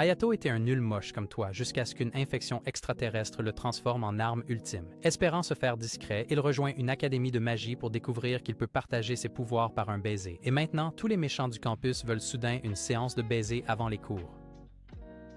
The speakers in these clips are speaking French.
Hayato était un nul moche comme toi jusqu'à ce qu'une infection extraterrestre le transforme en arme ultime. Espérant se faire discret, il rejoint une académie de magie pour découvrir qu'il peut partager ses pouvoirs par un baiser. Et maintenant, tous les méchants du campus veulent soudain une séance de baiser avant les cours.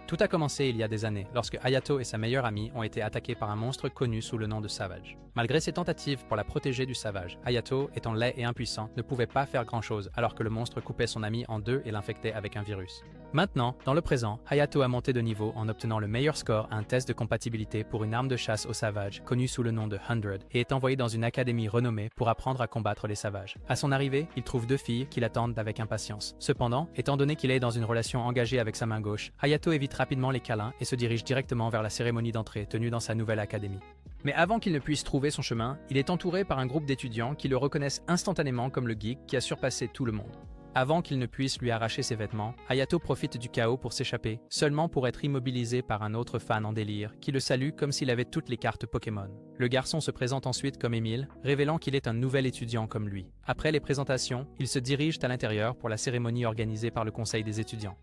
Tout a commencé il y a des années, lorsque Hayato et sa meilleure amie ont été attaqués par un monstre connu sous le nom de Savage. Malgré ses tentatives pour la protéger du Savage, Hayato, étant laid et impuissant, ne pouvait pas faire grand-chose alors que le monstre coupait son amie en deux et l'infectait avec un virus. Maintenant, dans le présent, Hayato a monté de niveau en obtenant le meilleur score à un test de compatibilité pour une arme de chasse au Savage, connue sous le nom de 100, et est envoyé dans une académie renommée pour apprendre à combattre les Savages. À son arrivée, il trouve deux filles qui l'attendent avec impatience. Cependant, étant donné qu'il est dans une relation engagée avec sa main gauche, Hayato évite rapidement les câlins et se dirige directement vers la cérémonie d'entrée tenue dans sa nouvelle académie. Mais avant qu'il ne puisse trouver son chemin, il est entouré par un groupe d'étudiants qui le reconnaissent instantanément comme le geek qui a surpassé tout le monde. Avant qu'il ne puisse lui arracher ses vêtements, Hayato profite du chaos pour s'échapper, seulement pour être immobilisé par un autre fan en délire qui le salue comme s'il avait toutes les cartes Pokémon. Le garçon se présente ensuite comme Emile, révélant qu'il est un nouvel étudiant comme lui. Après les présentations, ils se dirigent à l'intérieur pour la cérémonie organisée par le conseil des étudiants.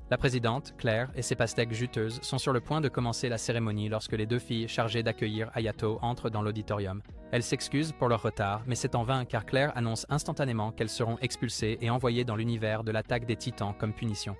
La présidente, Claire, et ses pastèques juteuses sont sur le point de commencer la cérémonie lorsque les deux filles chargées d'accueillir Hayato entrent dans l'auditorium. Elles s'excusent pour leur retard, mais c'est en vain car Claire annonce instantanément qu'elles seront expulsées et envoyées dans l'univers de l'attaque des Titans comme punition.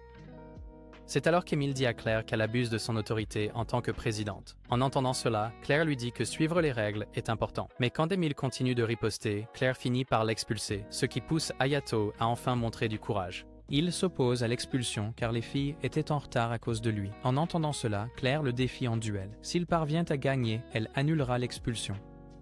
C'est alors qu'Emile dit à Claire qu'elle abuse de son autorité en tant que présidente. En entendant cela, Claire lui dit que suivre les règles est important. Mais quand Emile continue de riposter, Claire finit par l'expulser, ce qui pousse Hayato à enfin montrer du courage. Il s'oppose à l'expulsion car les filles étaient en retard à cause de lui. En entendant cela, Claire le défie en duel. S'il parvient à gagner, elle annulera l'expulsion.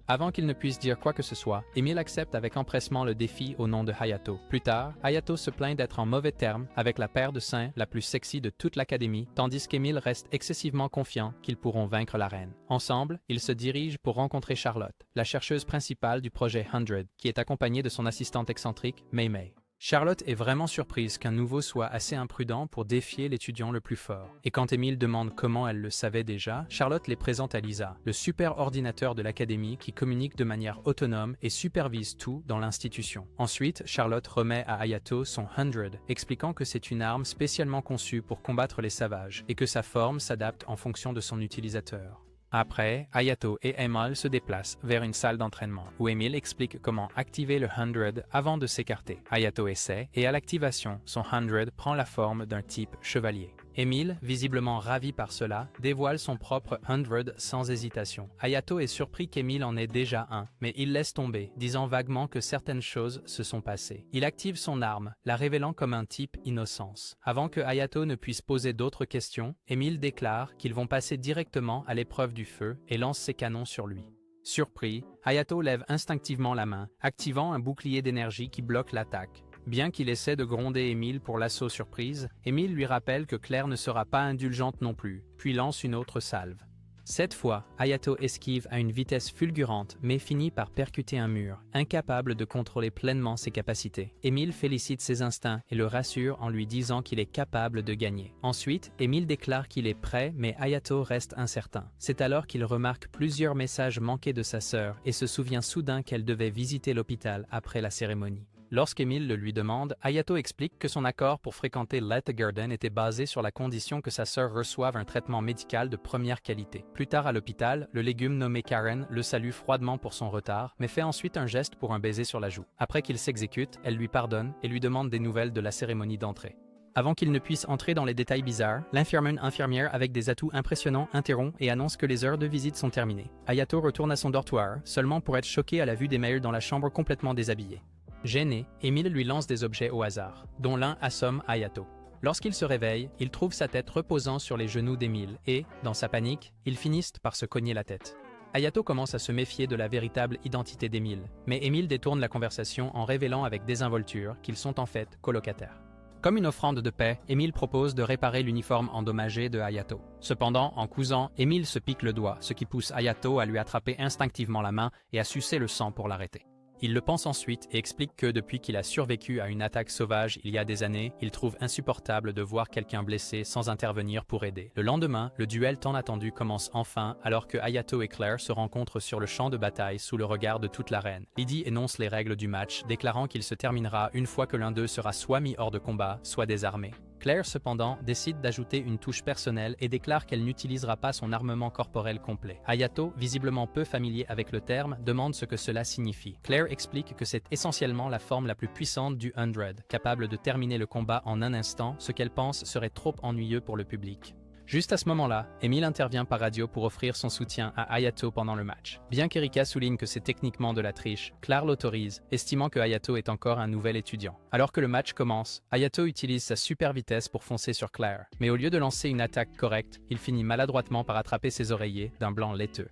Avant qu'il ne puisse dire quoi que ce soit, Emile accepte avec empressement le défi au nom de Hayato. Plus tard, Hayato se plaint d'être en mauvais termes avec la paire de seins la plus sexy de toute l'académie, tandis qu'Emile reste excessivement confiant qu'ils pourront vaincre la reine. Ensemble, ils se dirigent pour rencontrer Charlotte, la chercheuse principale du projet 100, qui est accompagnée de son assistante excentrique, Mei Mei. Charlotte est vraiment surprise qu'un nouveau soit assez imprudent pour défier l'étudiant le plus fort. Et quand Emile demande comment elle le savait déjà, Charlotte les présente à Lisa, le super ordinateur de l'académie qui communique de manière autonome et supervise tout dans l'institution. Ensuite, Charlotte remet à Hayato son 100, expliquant que c'est une arme spécialement conçue pour combattre les Savages et que sa forme s'adapte en fonction de son utilisateur. Après, Hayato et Emile se déplacent vers une salle d'entraînement où Emile explique comment activer le 100 avant de s'écarter. Hayato essaie et à l'activation, son 100 prend la forme d'un type chevalier. Emile, visiblement ravi par cela, dévoile son propre 100 sans hésitation. Hayato est surpris qu'Emile en ait déjà un, mais il laisse tomber, disant vaguement que certaines choses se sont passées. Il active son arme, la révélant comme un type innocence. Avant que Hayato ne puisse poser d'autres questions, Emile déclare qu'ils vont passer directement à l'épreuve du feu et lance ses canons sur lui. Surpris, Hayato lève instinctivement la main, activant un bouclier d'énergie qui bloque l'attaque. Bien qu'il essaie de gronder Emile pour l'assaut surprise, Emile lui rappelle que Claire ne sera pas indulgente non plus, puis lance une autre salve. Cette fois, Hayato esquive à une vitesse fulgurante mais finit par percuter un mur, incapable de contrôler pleinement ses capacités. Emile félicite ses instincts et le rassure en lui disant qu'il est capable de gagner. Ensuite, Emile déclare qu'il est prêt mais Hayato reste incertain. C'est alors qu'il remarque plusieurs messages manqués de sa sœur et se souvient soudain qu'elle devait visiter l'hôpital après la cérémonie. Lorsqu'Emile le lui demande, Hayato explique que son accord pour fréquenter Let the Garden était basé sur la condition que sa sœur reçoive un traitement médical de première qualité. Plus tard à l'hôpital, le légume nommé Karen le salue froidement pour son retard, mais fait ensuite un geste pour un baiser sur la joue. Après qu'il s'exécute, elle lui pardonne et lui demande des nouvelles de la cérémonie d'entrée. Avant qu'il ne puisse entrer dans les détails bizarres, infirmière avec des atouts impressionnants interrompt et annonce que les heures de visite sont terminées. Hayato retourne à son dortoir, seulement pour être choqué à la vue des mails dans la chambre complètement déshabillée. Gêné, Emile lui lance des objets au hasard, dont l'un assomme Hayato. Lorsqu'il se réveille, il trouve sa tête reposant sur les genoux d'Emile et, dans sa panique, ils finissent par se cogner la tête. Hayato commence à se méfier de la véritable identité d'Emile, mais Emile détourne la conversation en révélant avec désinvolture qu'ils sont en fait colocataires. Comme une offrande de paix, Emile propose de réparer l'uniforme endommagé de Hayato. Cependant, en cousant, Emile se pique le doigt, ce qui pousse Hayato à lui attraper instinctivement la main et à sucer le sang pour l'arrêter. Il le pense ensuite et explique que depuis qu'il a survécu à une attaque sauvage il y a des années, il trouve insupportable de voir quelqu'un blessé sans intervenir pour aider. Le lendemain, le duel tant attendu commence enfin alors que Hayato et Claire se rencontrent sur le champ de bataille sous le regard de toute l'arène. Lydie énonce les règles du match, déclarant qu'il se terminera une fois que l'un d'eux sera soit mis hors de combat, soit désarmé. Claire, cependant, décide d'ajouter une touche personnelle et déclare qu'elle n'utilisera pas son armement corporel complet. Hayato, visiblement peu familier avec le terme, demande ce que cela signifie. Claire explique que c'est essentiellement la forme la plus puissante du 100, capable de terminer le combat en un instant, ce qu'elle pense serait trop ennuyeux pour le public. Juste à ce moment-là, Emile intervient par radio pour offrir son soutien à Hayato pendant le match. Bien qu'Erika souligne que c'est techniquement de la triche, Claire l'autorise, estimant que Hayato est encore un nouvel étudiant. Alors que le match commence, Hayato utilise sa super vitesse pour foncer sur Claire, mais au lieu de lancer une attaque correcte, il finit maladroitement par attraper ses oreillers d'un blanc laiteux.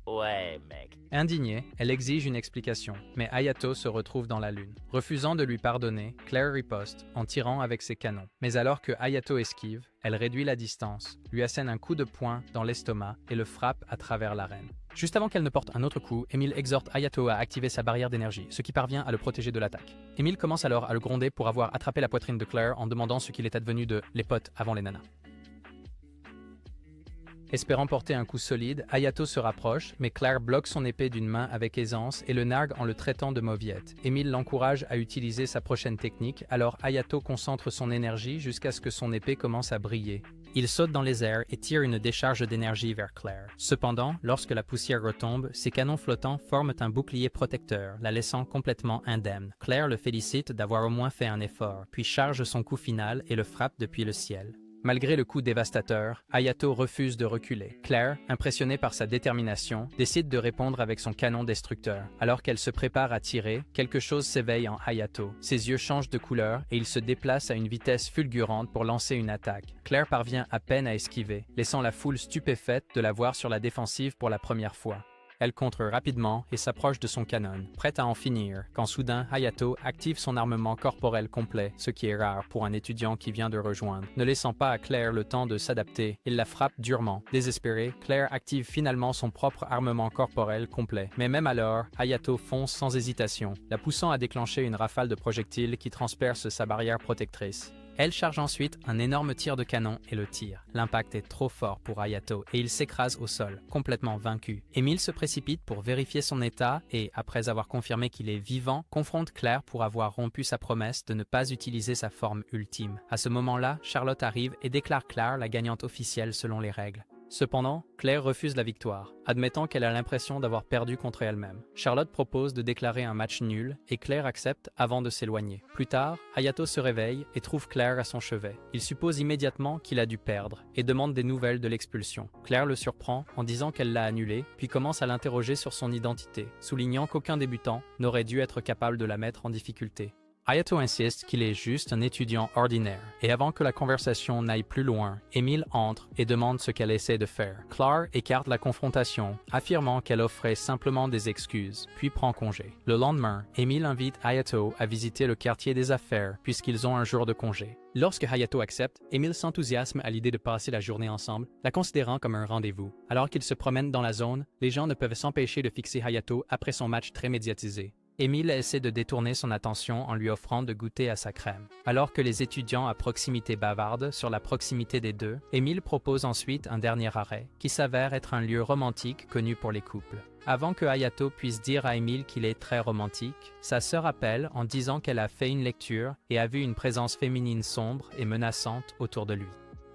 Ouais, mec. Indignée, elle exige une explication, mais Hayato se retrouve dans la lune. Refusant de lui pardonner, Claire riposte en tirant avec ses canons. Mais alors que Hayato esquive, elle réduit la distance, lui assène un coup de poing dans l'estomac et le frappe à travers l'arène. Juste avant qu'elle ne porte un autre coup, Emile exhorte Hayato à activer sa barrière d'énergie, ce qui parvient à le protéger de l'attaque. Emile commence alors à le gronder pour avoir attrapé la poitrine de Claire en demandant ce qu'il est advenu de « les potes avant les nanas ». Espérant porter un coup solide, Hayato se rapproche, mais Claire bloque son épée d'une main avec aisance et le nargue en le traitant de mauviette. Emile l'encourage à utiliser sa prochaine technique, alors Hayato concentre son énergie jusqu'à ce que son épée commence à briller. Il saute dans les airs et tire une décharge d'énergie vers Claire. Cependant, lorsque la poussière retombe, ses canons flottants forment un bouclier protecteur, la laissant complètement indemne. Claire le félicite d'avoir au moins fait un effort, puis charge son coup final et le frappe depuis le ciel. Malgré le coup dévastateur, Hayato refuse de reculer. Claire, impressionnée par sa détermination, décide de répondre avec son canon destructeur. Alors qu'elle se prépare à tirer, quelque chose s'éveille en Hayato. Ses yeux changent de couleur et il se déplace à une vitesse fulgurante pour lancer une attaque. Claire parvient à peine à esquiver, laissant la foule stupéfaite de la voir sur la défensive pour la première fois. Elle contre rapidement et s'approche de son canon, prête à en finir, quand soudain Hayato active son armement corporel complet, ce qui est rare pour un étudiant qui vient de rejoindre. Ne laissant pas à Claire le temps de s'adapter, il la frappe durement. Désespérée, Claire active finalement son propre armement corporel complet. Mais même alors, Hayato fonce sans hésitation, la poussant à déclencher une rafale de projectiles qui transperce sa barrière protectrice. Elle charge ensuite un énorme tir de canon et le tire. L'impact est trop fort pour Hayato et il s'écrase au sol, complètement vaincu. Emile se précipite pour vérifier son état et, après avoir confirmé qu'il est vivant, confronte Claire pour avoir rompu sa promesse de ne pas utiliser sa forme ultime. À ce moment-là, Charlotte arrive et déclare Claire la gagnante officielle selon les règles. Cependant, Claire refuse la victoire, admettant qu'elle a l'impression d'avoir perdu contre elle-même. Charlotte propose de déclarer un match nul et Claire accepte avant de s'éloigner. Plus tard, Hayato se réveille et trouve Claire à son chevet. Il suppose immédiatement qu'il a dû perdre et demande des nouvelles de l'expulsion. Claire le surprend en disant qu'elle l'a annulé, puis commence à l'interroger sur son identité, soulignant qu'aucun débutant n'aurait dû être capable de la mettre en difficulté. Hayato insiste qu'il est juste un étudiant ordinaire, et avant que la conversation n'aille plus loin, Emile entre et demande ce qu'elle essaie de faire. Claire écarte la confrontation, affirmant qu'elle offrait simplement des excuses, puis prend congé. Le lendemain, Emile invite Hayato à visiter le quartier des affaires, puisqu'ils ont un jour de congé. Lorsque Hayato accepte, Emile s'enthousiasme à l'idée de passer la journée ensemble, la considérant comme un rendez-vous. Alors qu'ils se promènent dans la zone, les gens ne peuvent s'empêcher de fixer Hayato après son match très médiatisé. Emile essaie de détourner son attention en lui offrant de goûter à sa crème. Alors que les étudiants à proximité bavardent sur la proximité des deux, Emile propose ensuite un dernier arrêt, qui s'avère être un lieu romantique connu pour les couples. Avant que Hayato puisse dire à Emile qu'il est très romantique, sa sœur appelle en disant qu'elle a fait une lecture et a vu une présence féminine sombre et menaçante autour de lui.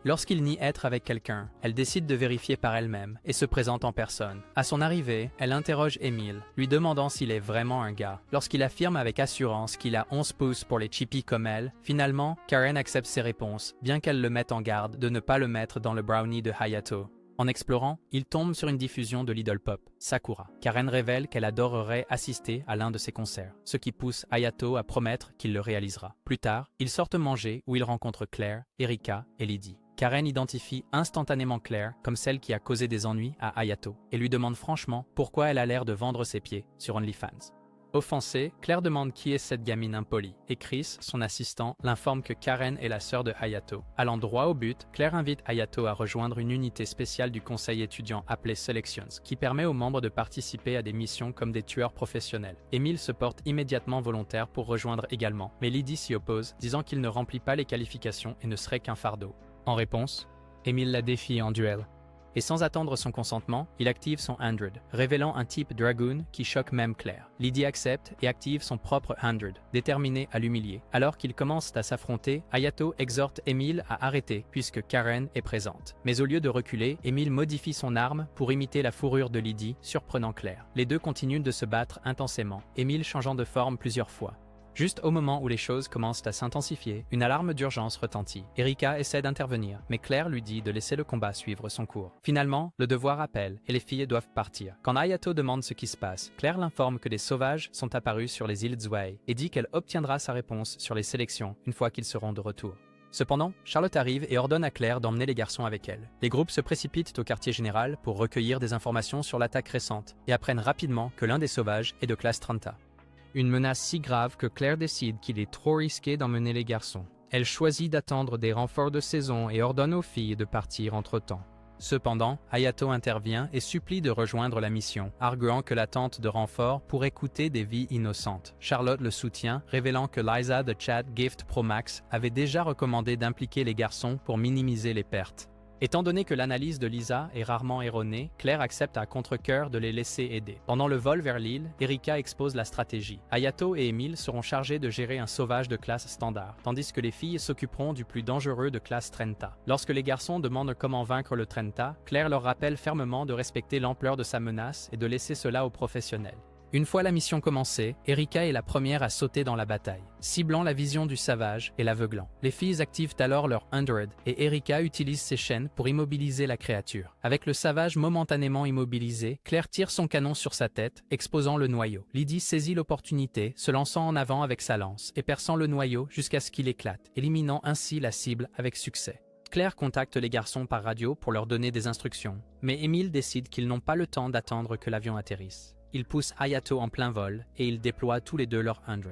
Lorsqu'il nie être avec quelqu'un, elle décide de vérifier par elle-même et se présente en personne. À son arrivée, elle interroge Emile, lui demandant s'il est vraiment un gars. Lorsqu'il affirme avec assurance qu'il a 11 pouces pour les chippies comme elle, finalement, Karen accepte ses réponses, bien qu'elle le mette en garde de ne pas le mettre dans le brownie de Hayato. En explorant, il tombe sur une diffusion de l'idole pop, Sakura. Karen révèle qu'elle adorerait assister à l'un de ses concerts, ce qui pousse Hayato à promettre qu'il le réalisera. Plus tard, ils sortent manger où ils rencontrent Claire, Erika et Lydie. Karen identifie instantanément Claire comme celle qui a causé des ennuis à Hayato et lui demande franchement pourquoi elle a l'air de vendre ses pieds sur OnlyFans. Offensée, Claire demande qui est cette gamine impolie et Chris, son assistant, l'informe que Karen est la sœur de Hayato. Allant droit au but, Claire invite Hayato à rejoindre une unité spéciale du conseil étudiant appelée Selections, qui permet aux membres de participer à des missions comme des tueurs professionnels. Emile se porte immédiatement volontaire pour rejoindre également, mais Lydie s'y oppose, disant qu'il ne remplit pas les qualifications et ne serait qu'un fardeau. En réponse, Emile la défie en duel. Et sans attendre son consentement, il active son Android, révélant un type Dragoon qui choque même Claire. Lydie accepte et active son propre Android, déterminé à l'humilier. Alors qu'ils commencent à s'affronter, Hayato exhorte Emile à arrêter puisque Karen est présente. Mais au lieu de reculer, Emile modifie son arme pour imiter la fourrure de Lydie, surprenant Claire. Les deux continuent de se battre intensément, Emile changeant de forme plusieurs fois. Juste au moment où les choses commencent à s'intensifier, une alarme d'urgence retentit. Erika essaie d'intervenir, mais Claire lui dit de laisser le combat suivre son cours. Finalement, le devoir appelle et les filles doivent partir. Quand Hayato demande ce qui se passe, Claire l'informe que des sauvages sont apparus sur les îles Zwei et dit qu'elle obtiendra sa réponse sur les sélections une fois qu'ils seront de retour. Cependant, Charlotte arrive et ordonne à Claire d'emmener les garçons avec elle. Les groupes se précipitent au quartier général pour recueillir des informations sur l'attaque récente et apprennent rapidement que l'un des sauvages est de classe 30. Une menace si grave que Claire décide qu'il est trop risqué d'emmener les garçons. Elle choisit d'attendre des renforts de saison et ordonne aux filles de partir entre-temps. Cependant, Hayato intervient et supplie de rejoindre la mission, arguant que l'attente de renforts pourrait coûter des vies innocentes. Charlotte le soutient, révélant que Liza de Chat Gift Pro Max avait déjà recommandé d'impliquer les garçons pour minimiser les pertes. Étant donné que l'analyse de Lisa est rarement erronée, Claire accepte à contre-cœur de les laisser aider. Pendant le vol vers l'île, Erika expose la stratégie. Hayato et Emile seront chargés de gérer un sauvage de classe standard, tandis que les filles s'occuperont du plus dangereux de classe 30. Lorsque les garçons demandent comment vaincre le 30, Claire leur rappelle fermement de respecter l'ampleur de sa menace et de laisser cela aux professionnels. Une fois la mission commencée, Erika est la première à sauter dans la bataille, ciblant la vision du sauvage et l'aveuglant. Les filles activent alors leur Android et Erika utilise ses chaînes pour immobiliser la créature. Avec le sauvage momentanément immobilisé, Claire tire son canon sur sa tête, exposant le noyau. Lydie saisit l'opportunité, se lançant en avant avec sa lance et perçant le noyau jusqu'à ce qu'il éclate, éliminant ainsi la cible avec succès. Claire contacte les garçons par radio pour leur donner des instructions, mais Emile décide qu'ils n'ont pas le temps d'attendre que l'avion atterrisse. Il pousse Hayato en plein vol et ils déploient tous les deux leur Android.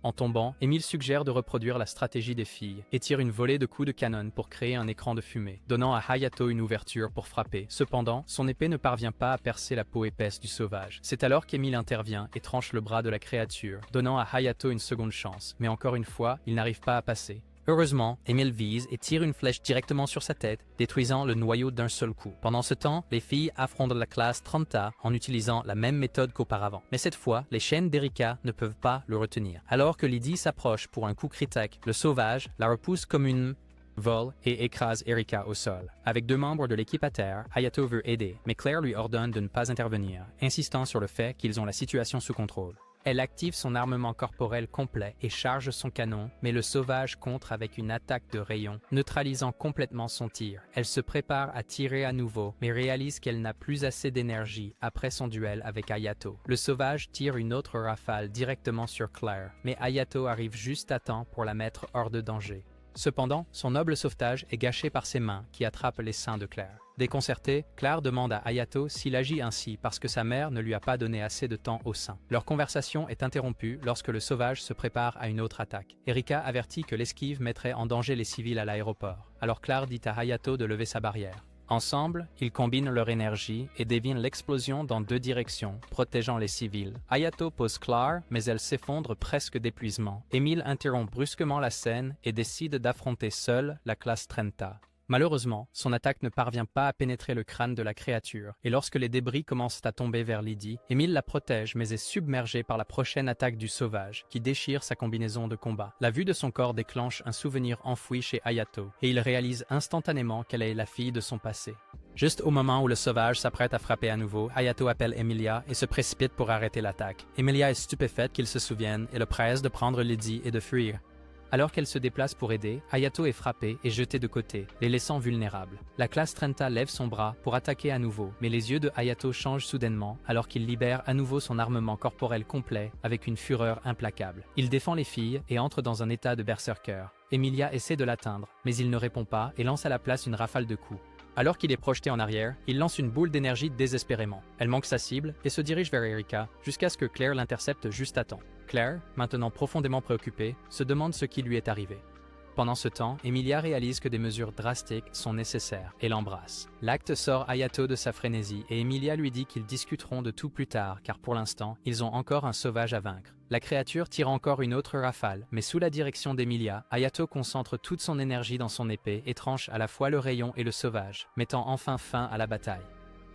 En tombant, Emile suggère de reproduire la stratégie des filles et tire une volée de coups de canon pour créer un écran de fumée, donnant à Hayato une ouverture pour frapper. Cependant, son épée ne parvient pas à percer la peau épaisse du sauvage. C'est alors qu'Emile intervient et tranche le bras de la créature, donnant à Hayato une seconde chance, mais encore une fois, il n'arrive pas à passer. Heureusement, Emile vise et tire une flèche directement sur sa tête, détruisant le noyau d'un seul coup. Pendant ce temps, les filles affrontent la classe 30 en utilisant la même méthode qu'auparavant. Mais cette fois, les chaînes d'Erika ne peuvent pas le retenir. Alors que Lydie s'approche pour un coup critique, le sauvage la repousse comme une vole et écrase Erika au sol. Avec deux membres de l'équipe à terre, Hayato veut aider, mais Claire lui ordonne de ne pas intervenir, insistant sur le fait qu'ils ont la situation sous contrôle. Elle active son armement corporel complet et charge son canon, mais le sauvage contre avec une attaque de rayon, neutralisant complètement son tir. Elle se prépare à tirer à nouveau, mais réalise qu'elle n'a plus assez d'énergie après son duel avec Hayato. Le sauvage tire une autre rafale directement sur Claire, mais Hayato arrive juste à temps pour la mettre hors de danger. Cependant, son noble sauvetage est gâché par ses mains qui attrapent les seins de Claire. Déconcertée, Claire demande à Hayato s'il agit ainsi parce que sa mère ne lui a pas donné assez de temps au sein. Leur conversation est interrompue lorsque le sauvage se prépare à une autre attaque. Erika avertit que l'esquive mettrait en danger les civils à l'aéroport. Alors Claire dit à Hayato de lever sa barrière. Ensemble, ils combinent leur énergie et déviennent l'explosion dans deux directions, protégeant les civils. Hayato pose Claire, mais elle s'effondre presque d'épuisement. Emile interrompt brusquement la scène et décide d'affronter seul la classe 30. Malheureusement, son attaque ne parvient pas à pénétrer le crâne de la créature, et lorsque les débris commencent à tomber vers Lydie, Emile la protège mais est submergé par la prochaine attaque du sauvage, qui déchire sa combinaison de combat. La vue de son corps déclenche un souvenir enfoui chez Hayato, et il réalise instantanément qu'elle est la fille de son passé. Juste au moment où le sauvage s'apprête à frapper à nouveau, Hayato appelle Emilia et se précipite pour arrêter l'attaque. Emilia est stupéfaite qu'il se souvienne et le presse de prendre Lydie et de fuir. Alors qu'elle se déplace pour aider, Hayato est frappée et jetée de côté, les laissant vulnérables. La classe 30 lève son bras pour attaquer à nouveau, mais les yeux de Hayato changent soudainement alors qu'il libère à nouveau son armement corporel complet avec une fureur implacable. Il défend les filles et entre dans un état de berserker. Emilia essaie de l'atteindre, mais il ne répond pas et lance à la place une rafale de coups. Alors qu'il est projeté en arrière, il lance une boule d'énergie désespérément. Elle manque sa cible et se dirige vers Erika jusqu'à ce que Claire l'intercepte juste à temps. Claire, maintenant profondément préoccupée, se demande ce qui lui est arrivé. Pendant ce temps, Emilia réalise que des mesures drastiques sont nécessaires et l'embrasse. L'acte sort Hayato de sa frénésie et Emilia lui dit qu'ils discuteront de tout plus tard car pour l'instant, ils ont encore un sauvage à vaincre. La créature tire encore une autre rafale, mais sous la direction d'Emilia, Hayato concentre toute son énergie dans son épée et tranche à la fois le rayon et le sauvage, mettant enfin fin à la bataille.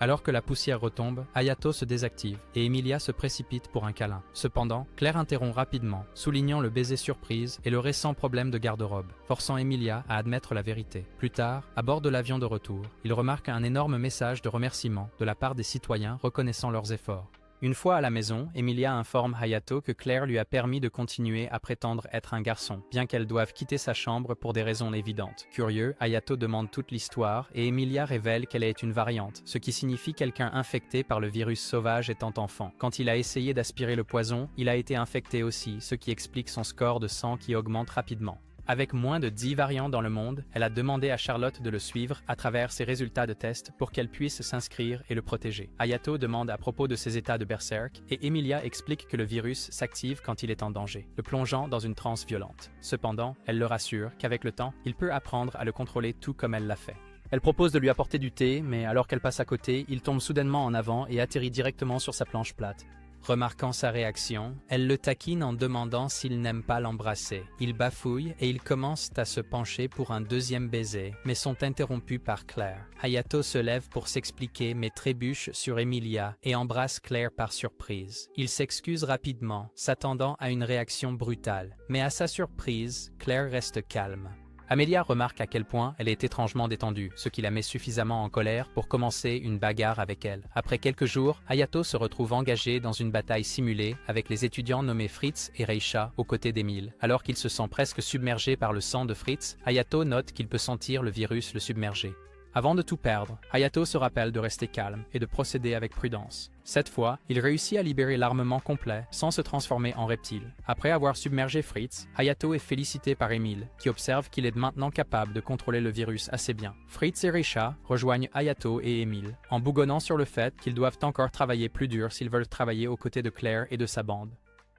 Alors que la poussière retombe, Hayato se désactive et Emilia se précipite pour un câlin. Cependant, Claire interrompt rapidement, soulignant le baiser surprise et le récent problème de garde-robe, forçant Emilia à admettre la vérité. Plus tard, à bord de l'avion de retour, il remarque un énorme message de remerciement de la part des citoyens reconnaissant leurs efforts. Une fois à la maison, Emilia informe Hayato que Claire lui a permis de continuer à prétendre être un garçon, bien qu'elle doive quitter sa chambre pour des raisons évidentes. Curieux, Hayato demande toute l'histoire et Emilia révèle qu'elle est une variante, ce qui signifie quelqu'un infecté par le virus sauvage étant enfant. Quand il a essayé d'aspirer le poison, il a été infecté aussi, ce qui explique son score de sang qui augmente rapidement. Avec moins de 10 variants dans le monde, elle a demandé à Charlotte de le suivre à travers ses résultats de test pour qu'elle puisse s'inscrire et le protéger. Hayato demande à propos de ses états de berserk et Emilia explique que le virus s'active quand il est en danger, le plongeant dans une transe violente. Cependant, elle le rassure qu'avec le temps, il peut apprendre à le contrôler tout comme elle l'a fait. Elle propose de lui apporter du thé, mais alors qu'elle passe à côté, il tombe soudainement en avant et atterrit directement sur sa planche plate. Remarquant sa réaction, elle le taquine en demandant s'il n'aime pas l'embrasser. Il bafouille et ils commencent à se pencher pour un deuxième baiser, mais sont interrompus par Claire. Hayato se lève pour s'expliquer mais trébuche sur Emilia et embrasse Claire par surprise. Il s'excuse rapidement, s'attendant à une réaction brutale. Mais à sa surprise, Claire reste calme. Amelia remarque à quel point elle est étrangement détendue, ce qui la met suffisamment en colère pour commencer une bagarre avec elle. Après quelques jours, Hayato se retrouve engagé dans une bataille simulée avec les étudiants nommés Fritz et Reisha aux côtés d'Emile. Alors qu'il se sent presque submergé par le sang de Fritz, Hayato note qu'il peut sentir le virus le submerger. Avant de tout perdre, Hayato se rappelle de rester calme et de procéder avec prudence. Cette fois, il réussit à libérer l'armement complet sans se transformer en reptile. Après avoir submergé Fritz, Hayato est félicité par Emile, qui observe qu'il est maintenant capable de contrôler le virus assez bien. Fritz et Reisha rejoignent Hayato et Emile, en bougonnant sur le fait qu'ils doivent encore travailler plus dur s'ils veulent travailler aux côtés de Claire et de sa bande.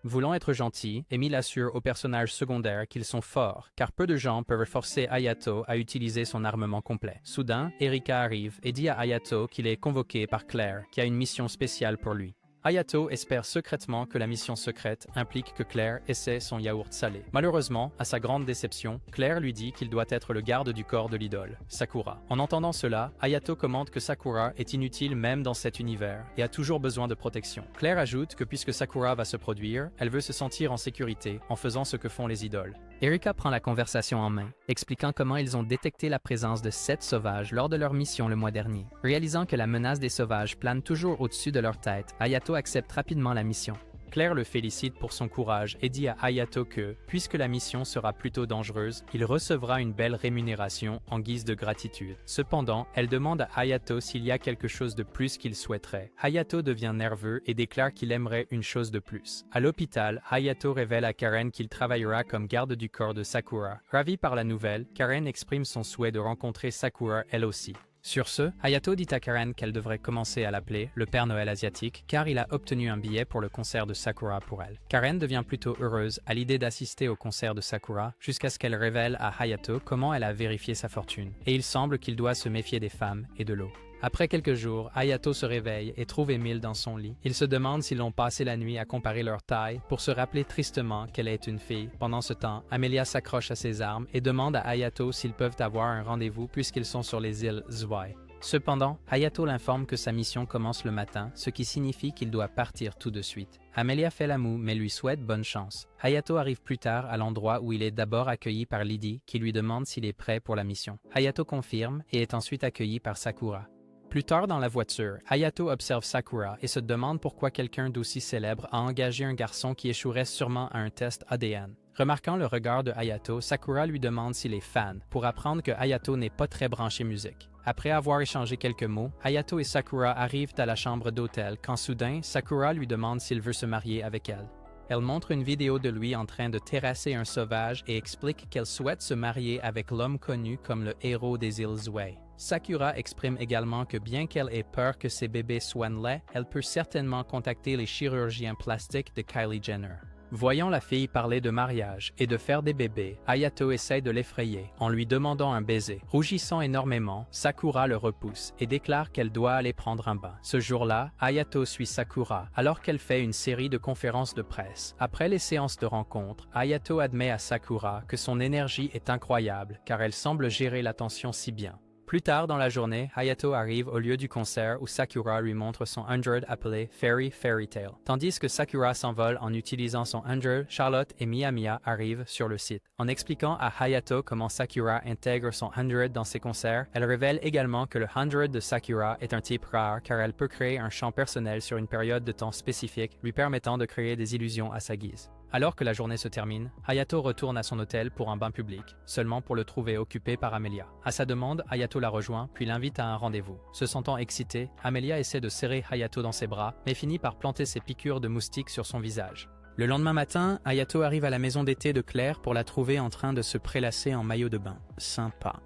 Voulant être gentil, Emile assure aux personnages secondaires qu'ils sont forts, car peu de gens peuvent forcer Hayato à utiliser son armement complet. Soudain, Erika arrive et dit à Hayato qu'il est convoqué par Claire, qui a une mission spéciale pour lui. Hayato espère secrètement que la mission secrète implique que Claire essaie son yaourt salé. Malheureusement, à sa grande déception, Claire lui dit qu'il doit être le garde du corps de l'idole, Sakura. En entendant cela, Hayato commente que Sakura est inutile même dans cet univers et a toujours besoin de protection. Claire ajoute que puisque Sakura va se produire, elle veut se sentir en sécurité en faisant ce que font les idoles. Erika prend la conversation en main, expliquant comment ils ont détecté la présence de 7 sauvages lors de leur mission le mois dernier. Réalisant que la menace des sauvages plane toujours au-dessus de leur tête, Hayato accepte rapidement la mission. Claire le félicite pour son courage et dit à Hayato que, puisque la mission sera plutôt dangereuse, il recevra une belle rémunération en guise de gratitude. Cependant, elle demande à Hayato s'il y a quelque chose de plus qu'il souhaiterait. Hayato devient nerveux et déclare qu'il aimerait une chose de plus. À l'hôpital, Hayato révèle à Karen qu'il travaillera comme garde du corps de Sakura. Ravie par la nouvelle, Karen exprime son souhait de rencontrer Sakura elle aussi. Sur ce, Hayato dit à Karen qu'elle devrait commencer à l'appeler le Père Noël asiatique car il a obtenu un billet pour le concert de Sakura pour elle. Karen devient plutôt heureuse à l'idée d'assister au concert de Sakura jusqu'à ce qu'elle révèle à Hayato comment elle a vérifié sa fortune. Et il semble qu'il doit se méfier des femmes et de l'eau. Après quelques jours, Hayato se réveille et trouve Emile dans son lit. Il se demande s'ils ont passé la nuit à comparer leur taille pour se rappeler tristement qu'elle est une fille. Pendant ce temps, Amelia s'accroche à ses armes et demande à Hayato s'ils peuvent avoir un rendez-vous puisqu'ils sont sur les îles Zwei. Cependant, Hayato l'informe que sa mission commence le matin, ce qui signifie qu'il doit partir tout de suite. Amelia fait la moue mais lui souhaite bonne chance. Hayato arrive plus tard à l'endroit où il est d'abord accueilli par Lydie qui lui demande s'il est prêt pour la mission. Hayato confirme et est ensuite accueilli par Sakura. Plus tard dans la voiture, Hayato observe Sakura et se demande pourquoi quelqu'un d'aussi célèbre a engagé un garçon qui échouerait sûrement à un test ADN. Remarquant le regard de Hayato, Sakura lui demande s'il est fan, pour apprendre que Hayato n'est pas très branché musique. Après avoir échangé quelques mots, Hayato et Sakura arrivent à la chambre d'hôtel quand soudain, Sakura lui demande s'il veut se marier avec elle. Elle montre une vidéo de lui en train de terrasser un sauvage et explique qu'elle souhaite se marier avec l'homme connu comme le héros des îles Zwei. Sakura exprime également que bien qu'elle ait peur que ses bébés soient laids, elle peut certainement contacter les chirurgiens plastiques de Kylie Jenner. Voyant la fille parler de mariage et de faire des bébés, Hayato essaye de l'effrayer en lui demandant un baiser. Rougissant énormément, Sakura le repousse et déclare qu'elle doit aller prendre un bain. Ce jour-là, Hayato suit Sakura alors qu'elle fait une série de conférences de presse. Après les séances de rencontres, Hayato admet à Sakura que son énergie est incroyable car elle semble gérer l'attention si bien. Plus tard dans la journée, Hayato arrive au lieu du concert où Sakura lui montre son 100 appelé Fairy Tale. Tandis que Sakura s'envole en utilisant son 100, Charlotte et Mia arrivent sur le site. En expliquant à Hayato comment Sakura intègre son 100 dans ses concerts, elle révèle également que le 100 de Sakura est un type rare car elle peut créer un champ personnel sur une période de temps spécifique, lui permettant de créer des illusions à sa guise. Alors que la journée se termine, Hayato retourne à son hôtel pour un bain public, seulement pour le trouver occupé par Amelia. À sa demande, Hayato la rejoint, puis l'invite à un rendez-vous. Se sentant excitée, Amelia essaie de serrer Hayato dans ses bras, mais finit par planter ses piqûres de moustiques sur son visage. Le lendemain matin, Hayato arrive à la maison d'été de Claire pour la trouver en train de se prélasser en maillot de bain. Sympa.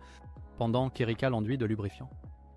Pendant qu'Erika l'enduit de lubrifiant.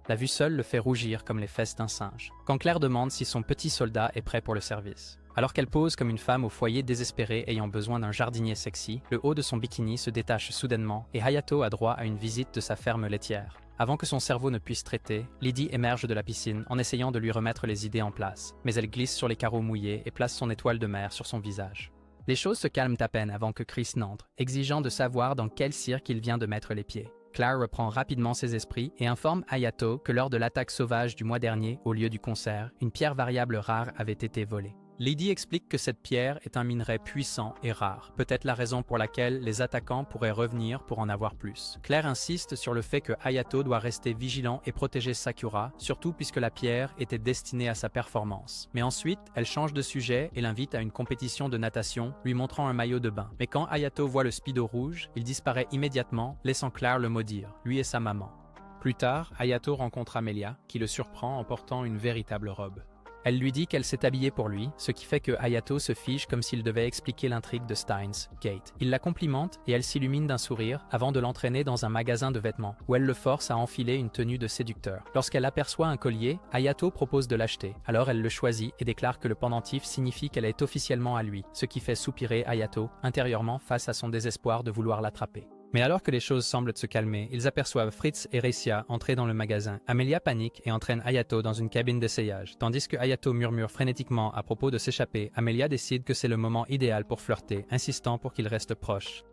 La vue seule le fait rougir comme les fesses d'un singe. Quand Claire demande si son petit soldat est prêt pour le service. Alors qu'elle pose comme une femme au foyer désespérée ayant besoin d'un jardinier sexy, le haut de son bikini se détache soudainement et Hayato a droit à une visite de sa ferme laitière. Avant que son cerveau ne puisse traiter, Lydie émerge de la piscine en essayant de lui remettre les idées en place, mais elle glisse sur les carreaux mouillés et place son étoile de mer sur son visage. Les choses se calment à peine avant que Chris n'entre, exigeant de savoir dans quel cirque il vient de mettre les pieds. Claire reprend rapidement ses esprits et informe Hayato que lors de l'attaque sauvage du mois dernier au lieu du concert, une pierre variable rare avait été volée. Lydie explique que cette pierre est un minerai puissant et rare, peut-être la raison pour laquelle les attaquants pourraient revenir pour en avoir plus. Claire insiste sur le fait que Hayato doit rester vigilant et protéger Sakura, surtout puisque la pierre était destinée à sa performance. Mais ensuite, elle change de sujet et l'invite à une compétition de natation, lui montrant un maillot de bain. Mais quand Hayato voit le speedo rouge, il disparaît immédiatement, laissant Claire le maudire, lui et sa maman. Plus tard, Hayato rencontre Amelia, qui le surprend en portant une véritable robe. Elle lui dit qu'elle s'est habillée pour lui, ce qui fait que Hayato se fige comme s'il devait expliquer l'intrigue de Steins Gate. Il la complimente et elle s'illumine d'un sourire avant de l'entraîner dans un magasin de vêtements, où elle le force à enfiler une tenue de séducteur. Lorsqu'elle aperçoit un collier, Hayato propose de l'acheter. Alors elle le choisit et déclare que le pendentif signifie qu'elle est officiellement à lui, ce qui fait soupirer Hayato intérieurement face à son désespoir de vouloir l'attraper. Mais alors que les choses semblent se calmer, ils aperçoivent Fritz et Reicia entrer dans le magasin. Amelia panique et entraîne Hayato dans une cabine d'essayage. Tandis que Hayato murmure frénétiquement à propos de s'échapper, Amelia décide que c'est le moment idéal pour flirter, insistant pour qu'ils restent proches.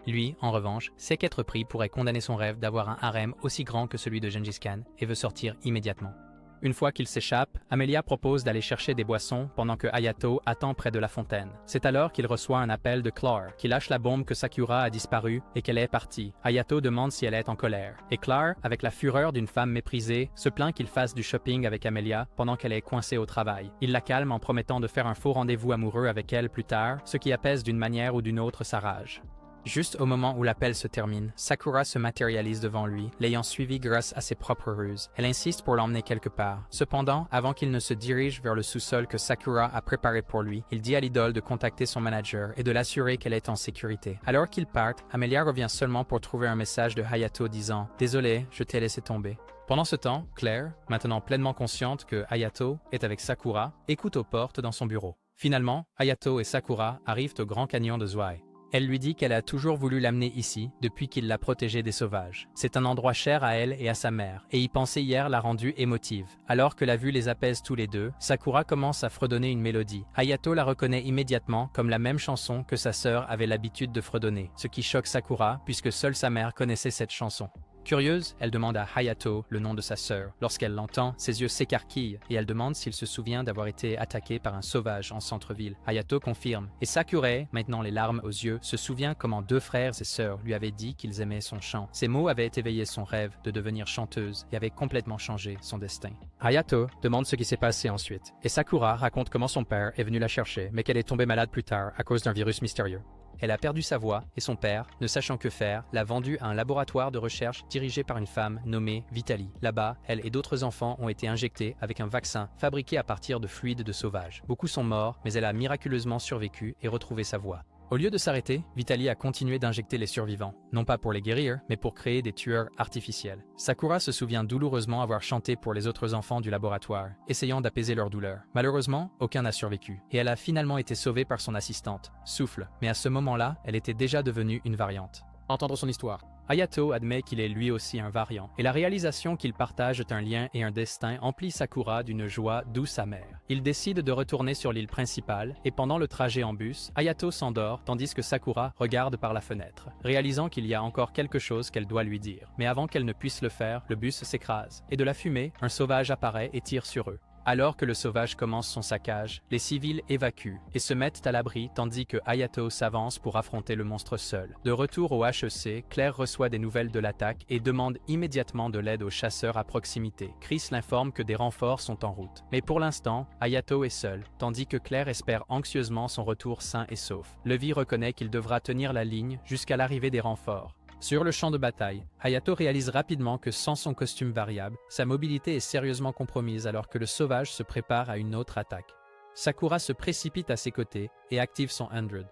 Lui, en revanche, sait qu'être pris pourrait condamner son rêve d'avoir un harem aussi grand que celui de Gengis Khan et veut sortir immédiatement. Une fois qu'il s'échappe, Amelia propose d'aller chercher des boissons pendant que Hayato attend près de la fontaine. C'est alors qu'il reçoit un appel de Claire, qui lâche la bombe que Sakura a disparu et qu'elle est partie. Hayato demande si elle est en colère. Et Claire, avec la fureur d'une femme méprisée, se plaint qu'il fasse du shopping avec Amelia pendant qu'elle est coincée au travail. Il la calme en promettant de faire un faux rendez-vous amoureux avec elle plus tard, ce qui apaise d'une manière ou d'une autre sa rage. Juste au moment où l'appel se termine, Sakura se matérialise devant lui, l'ayant suivi grâce à ses propres ruses. Elle insiste pour l'emmener quelque part. Cependant, avant qu'il ne se dirige vers le sous-sol que Sakura a préparé pour lui, il dit à l'idole de contacter son manager et de l'assurer qu'elle est en sécurité. Alors qu'ils partent, Amelia revient seulement pour trouver un message de Hayato disant « Désolé, je t'ai laissé tomber ». Pendant ce temps, Claire, maintenant pleinement consciente que Hayato est avec Sakura, écoute aux portes dans son bureau. Finalement, Hayato et Sakura arrivent au Grand Canyon de Zwei. Elle lui dit qu'elle a toujours voulu l'amener ici depuis qu'il l'a protégée des sauvages. C'est un endroit cher à elle et à sa mère, et y penser hier l'a rendue émotive. Alors que la vue les apaise tous les deux, Sakura commence à fredonner une mélodie. Hayato la reconnaît immédiatement comme la même chanson que sa sœur avait l'habitude de fredonner, ce qui choque Sakura puisque seule sa mère connaissait cette chanson. Curieuse, elle demande à Hayato le nom de sa sœur. Lorsqu'elle l'entend, ses yeux s'écarquillent et elle demande s'il se souvient d'avoir été attaqué par un sauvage en centre-ville. Hayato confirme. Et Sakura, maintenant les larmes aux yeux, se souvient comment deux frères et sœurs lui avaient dit qu'ils aimaient son chant. Ces mots avaient éveillé son rêve de devenir chanteuse et avaient complètement changé son destin. Hayato demande ce qui s'est passé ensuite. Et Sakura raconte comment son père est venu la chercher, mais qu'elle est tombée malade plus tard à cause d'un virus mystérieux. Elle a perdu sa voix et son père, ne sachant que faire, l'a vendue à un laboratoire de recherche dirigé par une femme nommée Vitaly. Là-bas, elle et d'autres enfants ont été injectés avec un vaccin fabriqué à partir de fluides de sauvages. Beaucoup sont morts, mais elle a miraculeusement survécu et retrouvé sa voix. Au lieu de s'arrêter, Vitaly a continué d'injecter les survivants, non pas pour les guérir, mais pour créer des tueurs artificiels. Sakura se souvient douloureusement avoir chanté pour les autres enfants du laboratoire, essayant d'apaiser leur douleur. Malheureusement, aucun n'a survécu, et elle a finalement été sauvée par son assistante, Souffle, mais à ce moment-là, elle était déjà devenue une variante. Entendre son histoire. Hayato admet qu'il est lui aussi un variant, et la réalisation qu'ils partagent un lien et un destin emplit Sakura d'une joie douce amère. Il décide de retourner sur l'île principale, et pendant le trajet en bus, Hayato s'endort tandis que Sakura regarde par la fenêtre, réalisant qu'il y a encore quelque chose qu'elle doit lui dire. Mais avant qu'elle ne puisse le faire, le bus s'écrase, et de la fumée, un sauvage apparaît et tire sur eux. Alors que le sauvage commence son saccage, les civils évacuent et se mettent à l'abri tandis que Hayato s'avance pour affronter le monstre seul. De retour au HEC, Claire reçoit des nouvelles de l'attaque et demande immédiatement de l'aide aux chasseurs à proximité. Chris l'informe que des renforts sont en route. Mais pour l'instant, Hayato est seul, tandis que Claire espère anxieusement son retour sain et sauf. Levi reconnaît qu'il devra tenir la ligne jusqu'à l'arrivée des renforts. Sur le champ de bataille, Hayato réalise rapidement que sans son costume variable, sa mobilité est sérieusement compromise alors que le sauvage se prépare à une autre attaque. Sakura se précipite à ses côtés et active son 100.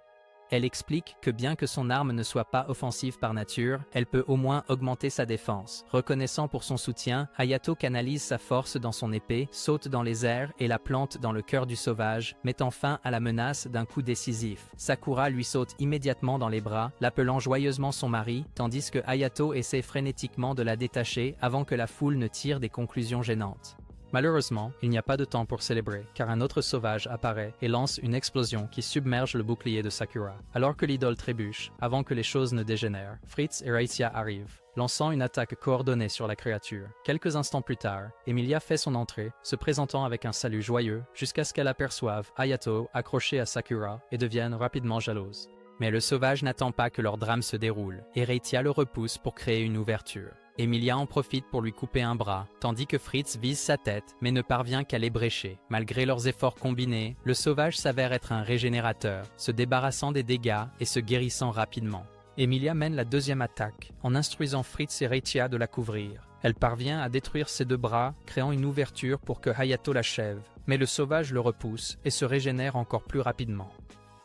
Elle explique que bien que son arme ne soit pas offensive par nature, elle peut au moins augmenter sa défense. Reconnaissant pour son soutien, Hayato canalise sa force dans son épée, saute dans les airs et la plante dans le cœur du sauvage, mettant fin à la menace d'un coup décisif. Sakura lui saute immédiatement dans les bras, l'appelant joyeusement son mari, tandis que Hayato essaie frénétiquement de la détacher avant que la foule ne tire des conclusions gênantes. Malheureusement, il n'y a pas de temps pour célébrer, car un autre sauvage apparaît et lance une explosion qui submerge le bouclier de Sakura. Alors que l'idole trébuche, avant que les choses ne dégénèrent, Fritz et Reitia arrivent, lançant une attaque coordonnée sur la créature. Quelques instants plus tard, Emilia fait son entrée, se présentant avec un salut joyeux, jusqu'à ce qu'elle aperçoive Hayato accroché à Sakura et devienne rapidement jalouse. Mais le sauvage n'attend pas que leur drame se déroule, et Reitia le repousse pour créer une ouverture. Emilia en profite pour lui couper un bras, tandis que Fritz vise sa tête, mais ne parvient qu'à l'ébrécher. Malgré leurs efforts combinés, le sauvage s'avère être un régénérateur, se débarrassant des dégâts et se guérissant rapidement. Emilia mène la deuxième attaque, en instruisant Fritz et Reitia de la couvrir. Elle parvient à détruire ses deux bras, créant une ouverture pour que Hayato l'achève, mais le sauvage le repousse et se régénère encore plus rapidement.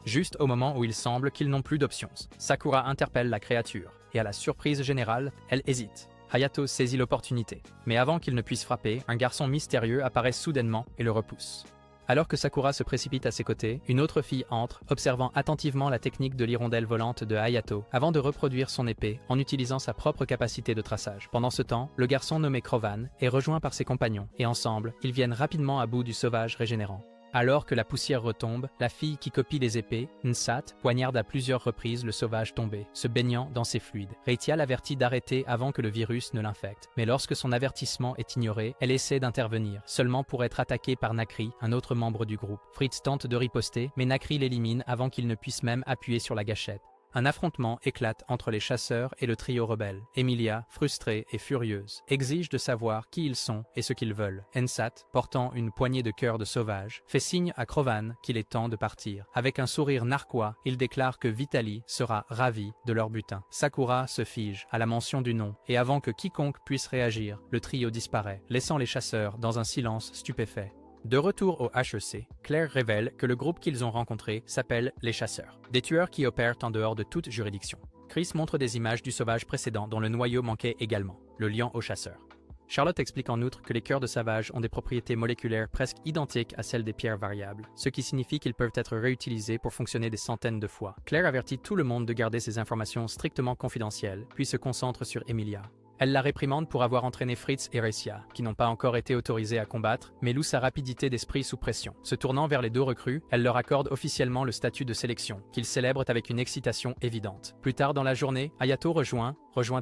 Juste au moment où il semble qu'ils n'ont plus d'options, Sakura interpelle la créature, et à la surprise générale, elle hésite. Hayato saisit l'opportunité, mais avant qu'il ne puisse frapper, un garçon mystérieux apparaît soudainement et le repousse. Alors que Sakura se précipite à ses côtés, une autre fille entre, observant attentivement la technique de l'hirondelle volante de Hayato, avant de reproduire son épée en utilisant sa propre capacité de traçage. Pendant ce temps, le garçon nommé Crovan est rejoint par ses compagnons, et ensemble, ils viennent rapidement à bout du sauvage régénérant. Alors que la poussière retombe, la fille qui copie les épées, Nsat, poignarde à plusieurs reprises le sauvage tombé, se baignant dans ses fluides. Reitia l'avertit d'arrêter avant que le virus ne l'infecte. Mais lorsque son avertissement est ignoré, elle essaie d'intervenir, seulement pour être attaquée par Nakri, un autre membre du groupe. Fritz tente de riposter, mais Nakri l'élimine avant qu'il ne puisse même appuyer sur la gâchette. Un affrontement éclate entre les chasseurs et le trio rebelle. Emilia, frustrée et furieuse, exige de savoir qui ils sont et ce qu'ils veulent. Nsat, portant une poignée de cœur de sauvage, fait signe à Crovan qu'il est temps de partir. Avec un sourire narquois, il déclare que Vitaly sera ravi de leur butin. Sakura se fige à la mention du nom, et avant que quiconque puisse réagir, le trio disparaît, laissant les chasseurs dans un silence stupéfait. De retour au HEC, Claire révèle que le groupe qu'ils ont rencontré s'appelle les Chasseurs, des tueurs qui opèrent en dehors de toute juridiction. Chris montre des images du sauvage précédent dont le noyau manquait également, le lion aux chasseurs. Charlotte explique en outre que les cœurs de sauvages ont des propriétés moléculaires presque identiques à celles des pierres variables, ce qui signifie qu'ils peuvent être réutilisés pour fonctionner des centaines de fois. Claire avertit tout le monde de garder ces informations strictement confidentielles, puis se concentre sur Emilia. Elle la réprimande pour avoir entraîné Fritz et Reitia, qui n'ont pas encore été autorisés à combattre, mais loue sa rapidité d'esprit sous pression. Se tournant vers les deux recrues, elle leur accorde officiellement le statut de sélection, qu'ils célèbrent avec une excitation évidente. Plus tard dans la journée, Hayato rejoint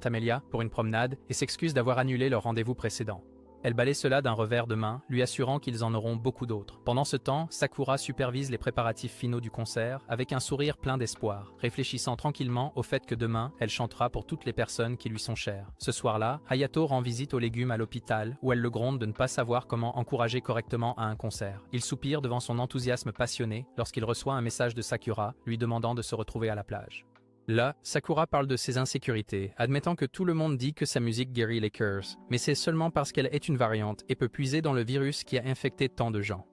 Amelia pour une promenade et s'excuse d'avoir annulé leur rendez-vous précédent. Elle balaie cela d'un revers de main, lui assurant qu'ils en auront beaucoup d'autres. Pendant ce temps, Sakura supervise les préparatifs finaux du concert avec un sourire plein d'espoir, réfléchissant tranquillement au fait que demain, elle chantera pour toutes les personnes qui lui sont chères. Ce soir-là, Hayato rend visite aux légumes à l'hôpital où elle le gronde de ne pas savoir comment encourager correctement à un concert. Il soupire devant son enthousiasme passionné lorsqu'il reçoit un message de Sakura lui demandant de se retrouver à la plage. Là, Sakura parle de ses insécurités, admettant que tout le monde dit que sa musique guérit les curses, mais c'est seulement parce qu'elle est une variante et peut puiser dans le virus qui a infecté tant de gens.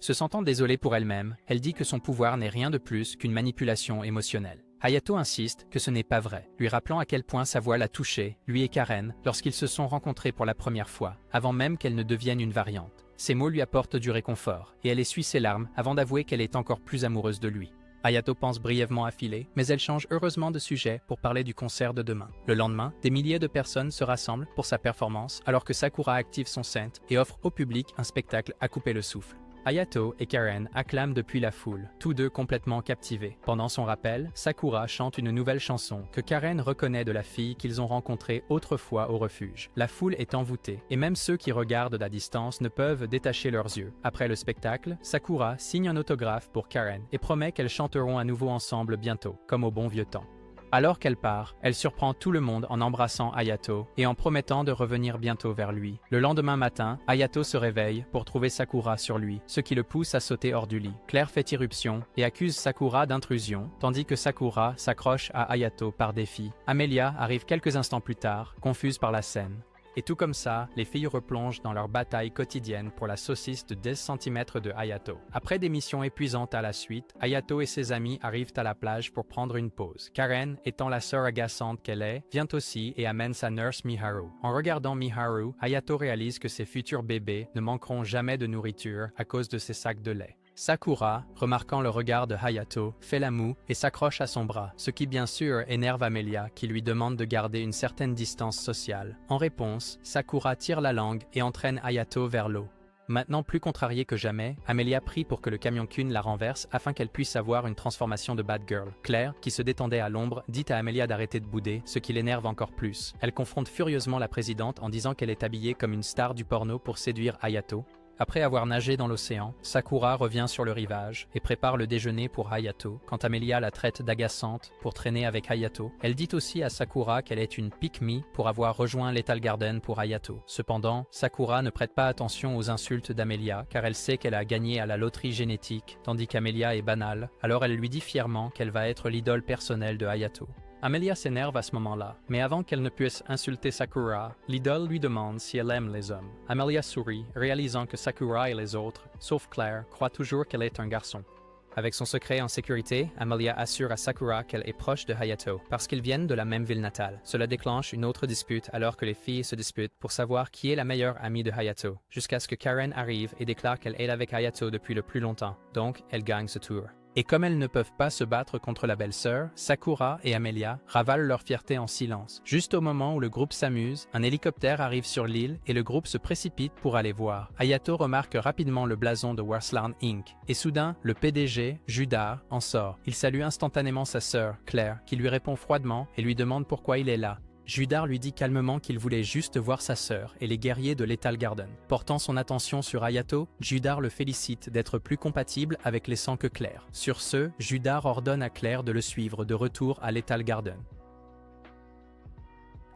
Se sentant désolée pour elle-même, elle dit que son pouvoir n'est rien de plus qu'une manipulation émotionnelle. Hayato insiste que ce n'est pas vrai, lui rappelant à quel point sa voix l'a touché, lui et Karen, lorsqu'ils se sont rencontrés pour la première fois, avant même qu'elle ne devienne une variante. Ces mots lui apportent du réconfort, et elle essuie ses larmes avant d'avouer qu'elle est encore plus amoureuse de lui. Hayato pense brièvement à filer, mais elle change heureusement de sujet pour parler du concert de demain. Le lendemain, des milliers de personnes se rassemblent pour sa performance alors que Sakura active son synth et offre au public un spectacle à couper le souffle. Hayato et Karen acclament depuis la foule, tous deux complètement captivés. Pendant son rappel, Sakura chante une nouvelle chanson que Karen reconnaît de la fille qu'ils ont rencontrée autrefois au refuge. La foule est envoûtée, et même ceux qui regardent à distance ne peuvent détacher leurs yeux. Après le spectacle, Sakura signe un autographe pour Karen et promet qu'elles chanteront à nouveau ensemble bientôt, comme au bon vieux temps. Alors qu'elle part, elle surprend tout le monde en embrassant Hayato et en promettant de revenir bientôt vers lui. Le lendemain matin, Hayato se réveille pour trouver Sakura sur lui, ce qui le pousse à sauter hors du lit. Claire fait irruption et accuse Sakura d'intrusion, tandis que Sakura s'accroche à Hayato par défi. Amelia arrive quelques instants plus tard, confuse par la scène. Et tout comme ça, les filles replongent dans leur bataille quotidienne pour la saucisse de 10 cm de Hayato. Après des missions épuisantes à la suite, Hayato et ses amis arrivent à la plage pour prendre une pause. Karen, étant la sœur agaçante qu'elle est, vient aussi et amène sa nurse Miharu. En regardant Miharu, Hayato réalise que ses futurs bébés ne manqueront jamais de nourriture à cause de ses sacs de lait. Sakura, remarquant le regard de Hayato, fait la moue et s'accroche à son bras, ce qui bien sûr énerve Amelia qui lui demande de garder une certaine distance sociale. En réponse, Sakura tire la langue et entraîne Hayato vers l'eau. Maintenant plus contrariée que jamais, Amelia prie pour que le camion Kun la renverse afin qu'elle puisse avoir une transformation de bad girl. Claire, qui se détendait à l'ombre, dit à Amelia d'arrêter de bouder, ce qui l'énerve encore plus. Elle confronte furieusement la présidente en disant qu'elle est habillée comme une star du porno pour séduire Hayato. Après avoir nagé dans l'océan, Sakura revient sur le rivage et prépare le déjeuner pour Hayato, quand Amelia la traite d'agaçante pour traîner avec Hayato. Elle dit aussi à Sakura qu'elle est une pick-me pour avoir rejoint Lethal Garden pour Hayato. Cependant, Sakura ne prête pas attention aux insultes d'Amelia car elle sait qu'elle a gagné à la loterie génétique, tandis qu'Amelia est banale, alors elle lui dit fièrement qu'elle va être l'idole personnelle de Hayato. Amelia s'énerve à ce moment-là, mais avant qu'elle ne puisse insulter Sakura, l'idole lui demande si elle aime les hommes. Amelia sourit, réalisant que Sakura et les autres, sauf Claire, croient toujours qu'elle est un garçon. Avec son secret en sécurité, Amelia assure à Sakura qu'elle est proche de Hayato, parce qu'ils viennent de la même ville natale. Cela déclenche une autre dispute alors que les filles se disputent pour savoir qui est la meilleure amie de Hayato, jusqu'à ce que Karen arrive et déclare qu'elle est avec Hayato depuis le plus longtemps, donc elle gagne ce tour. Et comme elles ne peuvent pas se battre contre la belle-sœur, Sakura et Amelia ravalent leur fierté en silence. Juste au moment où le groupe s'amuse, un hélicoptère arrive sur l'île et le groupe se précipite pour aller voir. Hayato remarque rapidement le blason de Warslan Inc. Et soudain, le PDG, Judar, en sort. Il salue instantanément sa sœur, Claire, qui lui répond froidement et lui demande pourquoi il est là. Judar lui dit calmement qu'il voulait juste voir sa sœur et les guerriers de Lethal Garden. Portant son attention sur Hayato, Judar le félicite d'être plus compatible avec les sangs que Claire. Sur ce, Judar ordonne à Claire de le suivre de retour à Lethal Garden.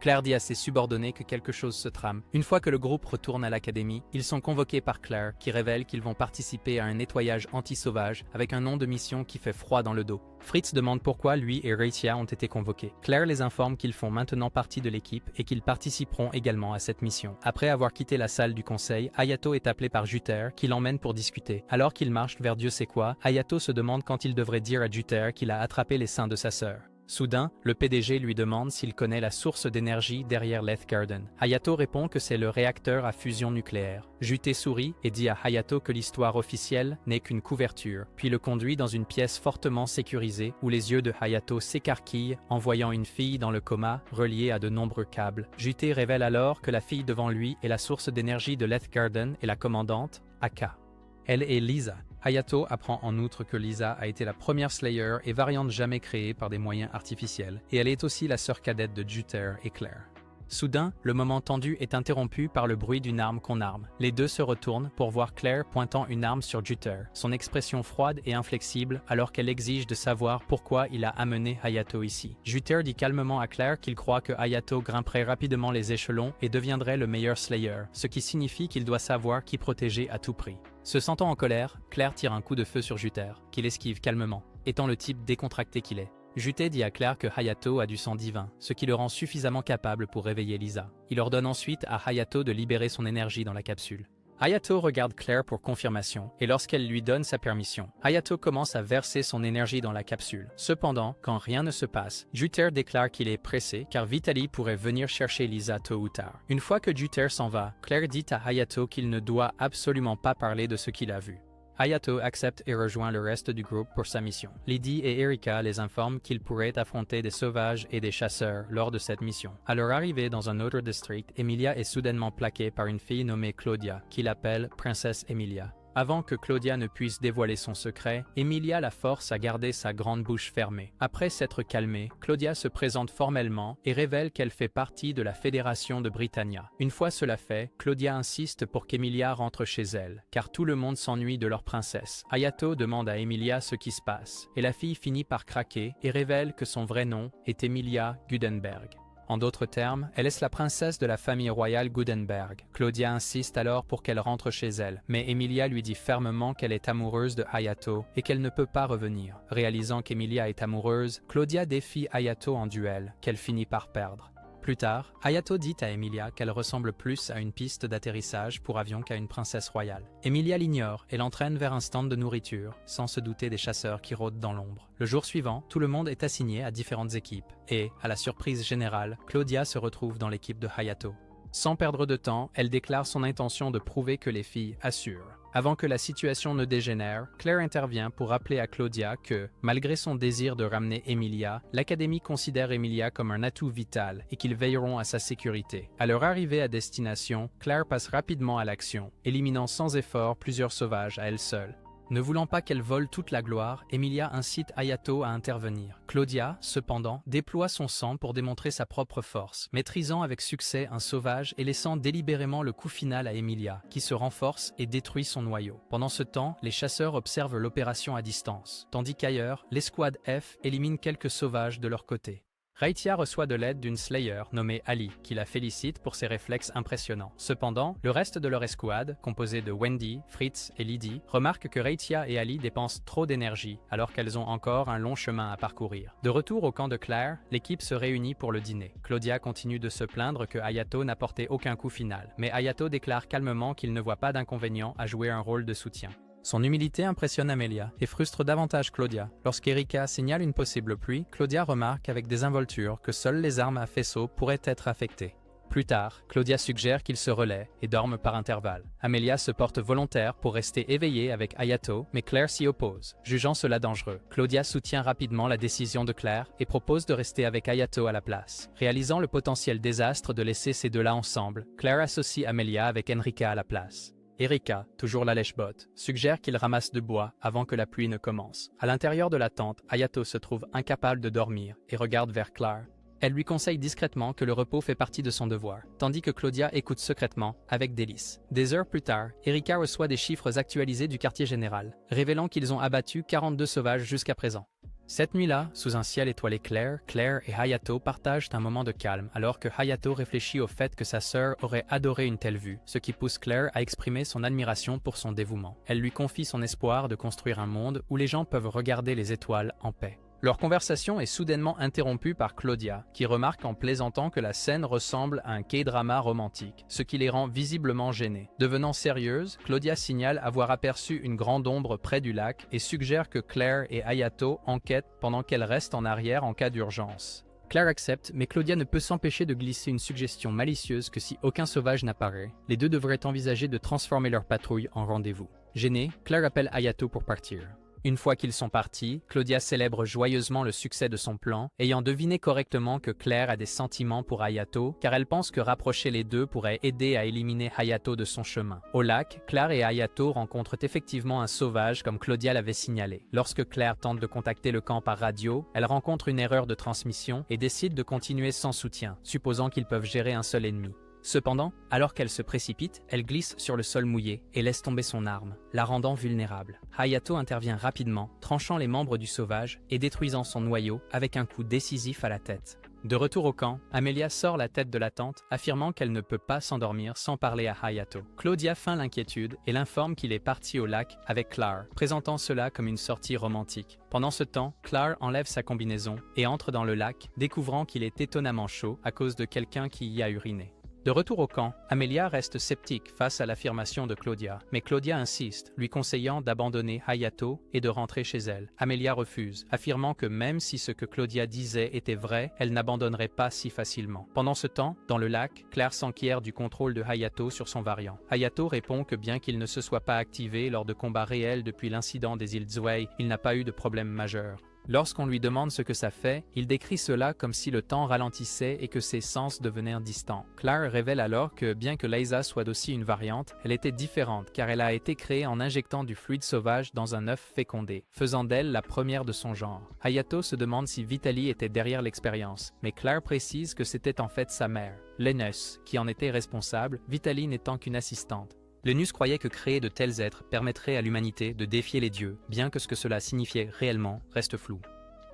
Claire dit à ses subordonnés que quelque chose se trame. Une fois que le groupe retourne à l'académie, ils sont convoqués par Claire qui révèle qu'ils vont participer à un nettoyage anti-sauvage avec un nom de mission qui fait froid dans le dos. Fritz demande pourquoi lui et Reitia ont été convoqués. Claire les informe qu'ils font maintenant partie de l'équipe et qu'ils participeront également à cette mission. Après avoir quitté la salle du conseil, Hayato est appelé par Juter qui l'emmène pour discuter. Alors qu'il marche vers Dieu sait quoi, Hayato se demande quand il devrait dire à Juter qu'il a attrapé les seins de sa sœur. Soudain, le PDG lui demande s'il connaît la source d'énergie derrière Lethal Garden. Hayato répond que c'est le réacteur à fusion nucléaire. Juté sourit et dit à Hayato que l'histoire officielle n'est qu'une couverture, puis le conduit dans une pièce fortement sécurisée où les yeux de Hayato s'écarquillent en voyant une fille dans le coma reliée à de nombreux câbles. Juté révèle alors que la fille devant lui est la source d'énergie de Lethal Garden et la commandante, Aka. Elle est Lisa. Hayato apprend en outre que Lisa a été la première Slayer et variante jamais créée par des moyens artificiels, et elle est aussi la sœur cadette de Juter et Claire. Soudain, le moment tendu est interrompu par le bruit d'une arme qu'on arme. Les deux se retournent pour voir Claire pointant une arme sur Juter, son expression froide et inflexible alors qu'elle exige de savoir pourquoi il a amené Hayato ici. Juter dit calmement à Claire qu'il croit que Hayato grimperait rapidement les échelons et deviendrait le meilleur Slayer, ce qui signifie qu'il doit savoir qui protéger à tout prix. Se sentant en colère, Claire tire un coup de feu sur Juter, qu'il esquive calmement, étant le type décontracté qu'il est. Juté dit à Claire que Hayato a du sang divin, ce qui le rend suffisamment capable pour réveiller Lisa. Il ordonne ensuite à Hayato de libérer son énergie dans la capsule. Hayato regarde Claire pour confirmation, et lorsqu'elle lui donne sa permission, Hayato commence à verser son énergie dans la capsule. Cependant, quand rien ne se passe, Juter déclare qu'il est pressé car Vitaly pourrait venir chercher Lisa tôt ou tard. Une fois que Juter s'en va, Claire dit à Hayato qu'il ne doit absolument pas parler de ce qu'il a vu. Hayato accepte et rejoint le reste du groupe pour sa mission. Lydie et Erika les informent qu'ils pourraient affronter des sauvages et des chasseurs lors de cette mission. À leur arrivée dans un autre district, Emilia est soudainement plaquée par une fille nommée Claudia, qui l'appelle Princesse Emilia. Avant que Claudia ne puisse dévoiler son secret, Emilia la force à garder sa grande bouche fermée. Après s'être calmée, Claudia se présente formellement et révèle qu'elle fait partie de la Fédération de Britannia. Une fois cela fait, Claudia insiste pour qu'Emilia rentre chez elle, car tout le monde s'ennuie de leur princesse. Hayato demande à Emilia ce qui se passe, et la fille finit par craquer et révèle que son vrai nom est Emilia Gudenberg. En d'autres termes, elle est la princesse de la famille royale Gudenberg. Claudia insiste alors pour qu'elle rentre chez elle, mais Emilia lui dit fermement qu'elle est amoureuse de Hayato et qu'elle ne peut pas revenir. Réalisant qu'Emilia est amoureuse, Claudia défie Hayato en duel, qu'elle finit par perdre. Plus tard, Hayato dit à Emilia qu'elle ressemble plus à une piste d'atterrissage pour avion qu'à une princesse royale. Emilia l'ignore et l'entraîne vers un stand de nourriture, sans se douter des chasseurs qui rôdent dans l'ombre. Le jour suivant, tout le monde est assigné à différentes équipes, et, à la surprise générale, Claudia se retrouve dans l'équipe de Hayato. Sans perdre de temps, elle déclare son intention de prouver que les filles assurent. Avant que la situation ne dégénère, Claire intervient pour rappeler à Claudia que, malgré son désir de ramener Emilia, l'Académie considère Emilia comme un atout vital et qu'ils veilleront à sa sécurité. À leur arrivée à destination, Claire passe rapidement à l'action, éliminant sans effort plusieurs sauvages à elle seule. Ne voulant pas qu'elle vole toute la gloire, Emilia incite Hayato à intervenir. Claudia, cependant, déploie son sang pour démontrer sa propre force, maîtrisant avec succès un sauvage et laissant délibérément le coup final à Emilia, qui se renforce et détruit son noyau. Pendant ce temps, les chasseurs observent l'opération à distance, tandis qu'ailleurs, l'escouade F élimine quelques sauvages de leur côté. Raitia reçoit de l'aide d'une Slayer nommée Ali, qui la félicite pour ses réflexes impressionnants. Cependant, le reste de leur escouade, composé de Wendy, Fritz et Lydie, remarque que Raitia et Ali dépensent trop d'énergie, alors qu'elles ont encore un long chemin à parcourir. De retour au camp de Claire, l'équipe se réunit pour le dîner. Claudia continue de se plaindre que Hayato n'a porté aucun coup final, mais Hayato déclare calmement qu'il ne voit pas d'inconvénient à jouer un rôle de soutien. Son humilité impressionne Amelia et frustre davantage Claudia. Lorsqu'Erika signale une possible pluie, Claudia remarque avec désinvolture que seules les armes à faisceau pourraient être affectées. Plus tard, Claudia suggère qu'ils se relaient et dorment par intervalles. Amelia se porte volontaire pour rester éveillée avec Hayato, mais Claire s'y oppose, jugeant cela dangereux. Claudia soutient rapidement la décision de Claire et propose de rester avec Hayato à la place. Réalisant le potentiel désastre de laisser ces deux-là ensemble, Claire associe Amelia avec Enrica à la place. Erika, toujours la lèche-botte, suggère qu'il ramasse du bois avant que la pluie ne commence. À l'intérieur de la tente, Hayato se trouve incapable de dormir et regarde vers Claire. Elle lui conseille discrètement que le repos fait partie de son devoir, tandis que Claudia écoute secrètement, avec délice. Des heures plus tard, Erika reçoit des chiffres actualisés du quartier général, révélant qu'ils ont abattu 42 sauvages jusqu'à présent. Cette nuit-là, sous un ciel étoilé clair, Claire et Hayato partagent un moment de calme, alors que Hayato réfléchit au fait que sa sœur aurait adoré une telle vue, ce qui pousse Claire à exprimer son admiration pour son dévouement. Elle lui confie son espoir de construire un monde où les gens peuvent regarder les étoiles en paix. Leur conversation est soudainement interrompue par Claudia, qui remarque en plaisantant que la scène ressemble à un K-drama romantique, ce qui les rend visiblement gênés. Devenant sérieuse, Claudia signale avoir aperçu une grande ombre près du lac et suggère que Claire et Hayato enquêtent pendant qu'elle reste en arrière en cas d'urgence. Claire accepte, mais Claudia ne peut s'empêcher de glisser une suggestion malicieuse que si aucun sauvage n'apparaît, les deux devraient envisager de transformer leur patrouille en rendez-vous. Gênée, Claire appelle Hayato pour partir. Une fois qu'ils sont partis, Claudia célèbre joyeusement le succès de son plan, ayant deviné correctement que Claire a des sentiments pour Hayato, car elle pense que rapprocher les deux pourrait aider à éliminer Hayato de son chemin. Au lac, Claire et Hayato rencontrent effectivement un sauvage comme Claudia l'avait signalé. Lorsque Claire tente de contacter le camp par radio, elle rencontre une erreur de transmission et décide de continuer sans soutien, supposant qu'ils peuvent gérer un seul ennemi. Cependant, alors qu'elle se précipite, elle glisse sur le sol mouillé et laisse tomber son arme, la rendant vulnérable. Hayato intervient rapidement, tranchant les membres du sauvage et détruisant son noyau avec un coup décisif à la tête. De retour au camp, Amelia sort la tête de la tente, affirmant qu'elle ne peut pas s'endormir sans parler à Hayato. Claudia feint l'inquiétude et l'informe qu'il est parti au lac avec Claire, présentant cela comme une sortie romantique. Pendant ce temps, Claire enlève sa combinaison et entre dans le lac, découvrant qu'il est étonnamment chaud à cause de quelqu'un qui y a uriné. De retour au camp, Amelia reste sceptique face à l'affirmation de Claudia, mais Claudia insiste, lui conseillant d'abandonner Hayato et de rentrer chez elle. Amelia refuse, affirmant que même si ce que Claudia disait était vrai, elle n'abandonnerait pas si facilement. Pendant ce temps, dans le lac, Claire s'enquiert du contrôle de Hayato sur son variant. Hayato répond que bien qu'il ne se soit pas activé lors de combats réels depuis l'incident des îles Zwei, il n'a pas eu de problème majeur. Lorsqu'on lui demande ce que ça fait, il décrit cela comme si le temps ralentissait et que ses sens devenaient distants. Claire révèle alors que, bien que Liza soit aussi une variante, elle était différente car elle a été créée en injectant du fluide sauvage dans un œuf fécondé, faisant d'elle la première de son genre. Hayato se demande si Vitaly était derrière l'expérience, mais Claire précise que c'était en fait sa mère, Lenus, qui en était responsable, Vitaly n'étant qu'une assistante. Lenus croyait que créer de tels êtres permettrait à l'humanité de défier les dieux, bien que ce que cela signifiait réellement reste flou.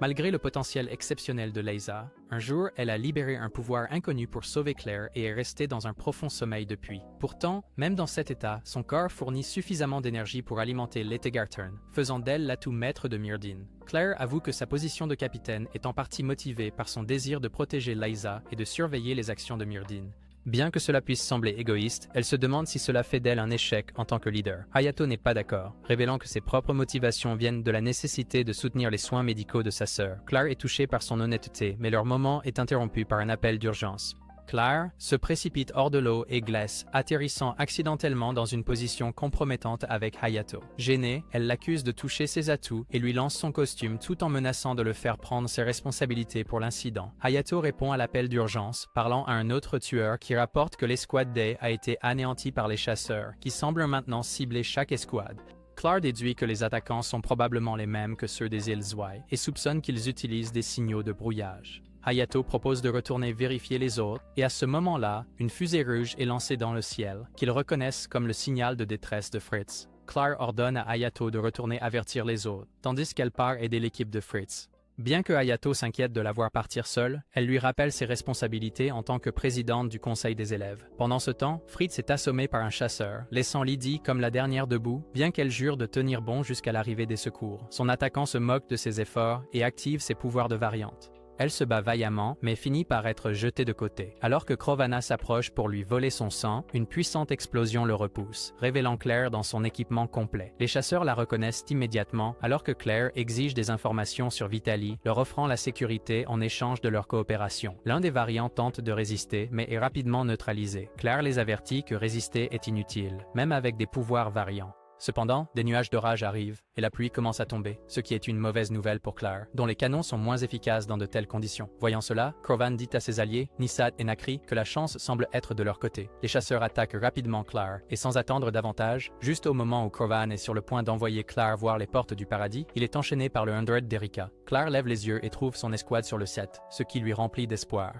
Malgré le potentiel exceptionnel de Liza, un jour, elle a libéré un pouvoir inconnu pour sauver Claire et est restée dans un profond sommeil depuis. Pourtant, même dans cet état, son corps fournit suffisamment d'énergie pour alimenter Lettegarten, faisant d'elle l'atout maître de Myrddin. Claire avoue que sa position de capitaine est en partie motivée par son désir de protéger Liza et de surveiller les actions de Myrddin. Bien que cela puisse sembler égoïste, elle se demande si cela fait d'elle un échec en tant que leader. Hayato n'est pas d'accord, révélant que ses propres motivations viennent de la nécessité de soutenir les soins médicaux de sa sœur. Claire est touchée par son honnêteté, mais leur moment est interrompu par un appel d'urgence. Claire se précipite hors de l'eau et glisse, atterrissant accidentellement dans une position compromettante avec Hayato. Gênée, elle l'accuse de toucher ses atouts et lui lance son costume tout en menaçant de le faire prendre ses responsabilités pour l'incident. Hayato répond à l'appel d'urgence, parlant à un autre tueur qui rapporte que l'escouade Day a été anéantie par les chasseurs, qui semblent maintenant cibler chaque escouade. Claire déduit que les attaquants sont probablement les mêmes que ceux des îles Zwei et soupçonne qu'ils utilisent des signaux de brouillage. Hayato propose de retourner vérifier les autres, et à ce moment-là, une fusée rouge est lancée dans le ciel, qu'ils reconnaissent comme le signal de détresse de Fritz. Claire ordonne à Hayato de retourner avertir les autres, tandis qu'elle part aider l'équipe de Fritz. Bien que Hayato s'inquiète de la voir partir seule, elle lui rappelle ses responsabilités en tant que présidente du conseil des élèves. Pendant ce temps, Fritz est assommé par un chasseur, laissant Lydie comme la dernière debout, bien qu'elle jure de tenir bon jusqu'à l'arrivée des secours. Son attaquant se moque de ses efforts et active ses pouvoirs de variante. Elle se bat vaillamment, mais finit par être jetée de côté. Alors que Krovana s'approche pour lui voler son sang, une puissante explosion le repousse, révélant Claire dans son équipement complet. Les chasseurs la reconnaissent immédiatement, alors que Claire exige des informations sur Vitaly, leur offrant la sécurité en échange de leur coopération. L'un des variants tente de résister, mais est rapidement neutralisé. Claire les avertit que résister est inutile, même avec des pouvoirs variants. Cependant, des nuages d'orage arrivent et la pluie commence à tomber, ce qui est une mauvaise nouvelle pour Claire, dont les canons sont moins efficaces dans de telles conditions. Voyant cela, Krovan dit à ses alliés, Nisat et Nakri, que la chance semble être de leur côté. Les chasseurs attaquent rapidement Claire, et sans attendre davantage, juste au moment où Krovan est sur le point d'envoyer Claire voir les portes du paradis, il est enchaîné par le 100 d'Erika. Claire lève les yeux et trouve son escouade sur le 7, ce qui lui remplit d'espoir.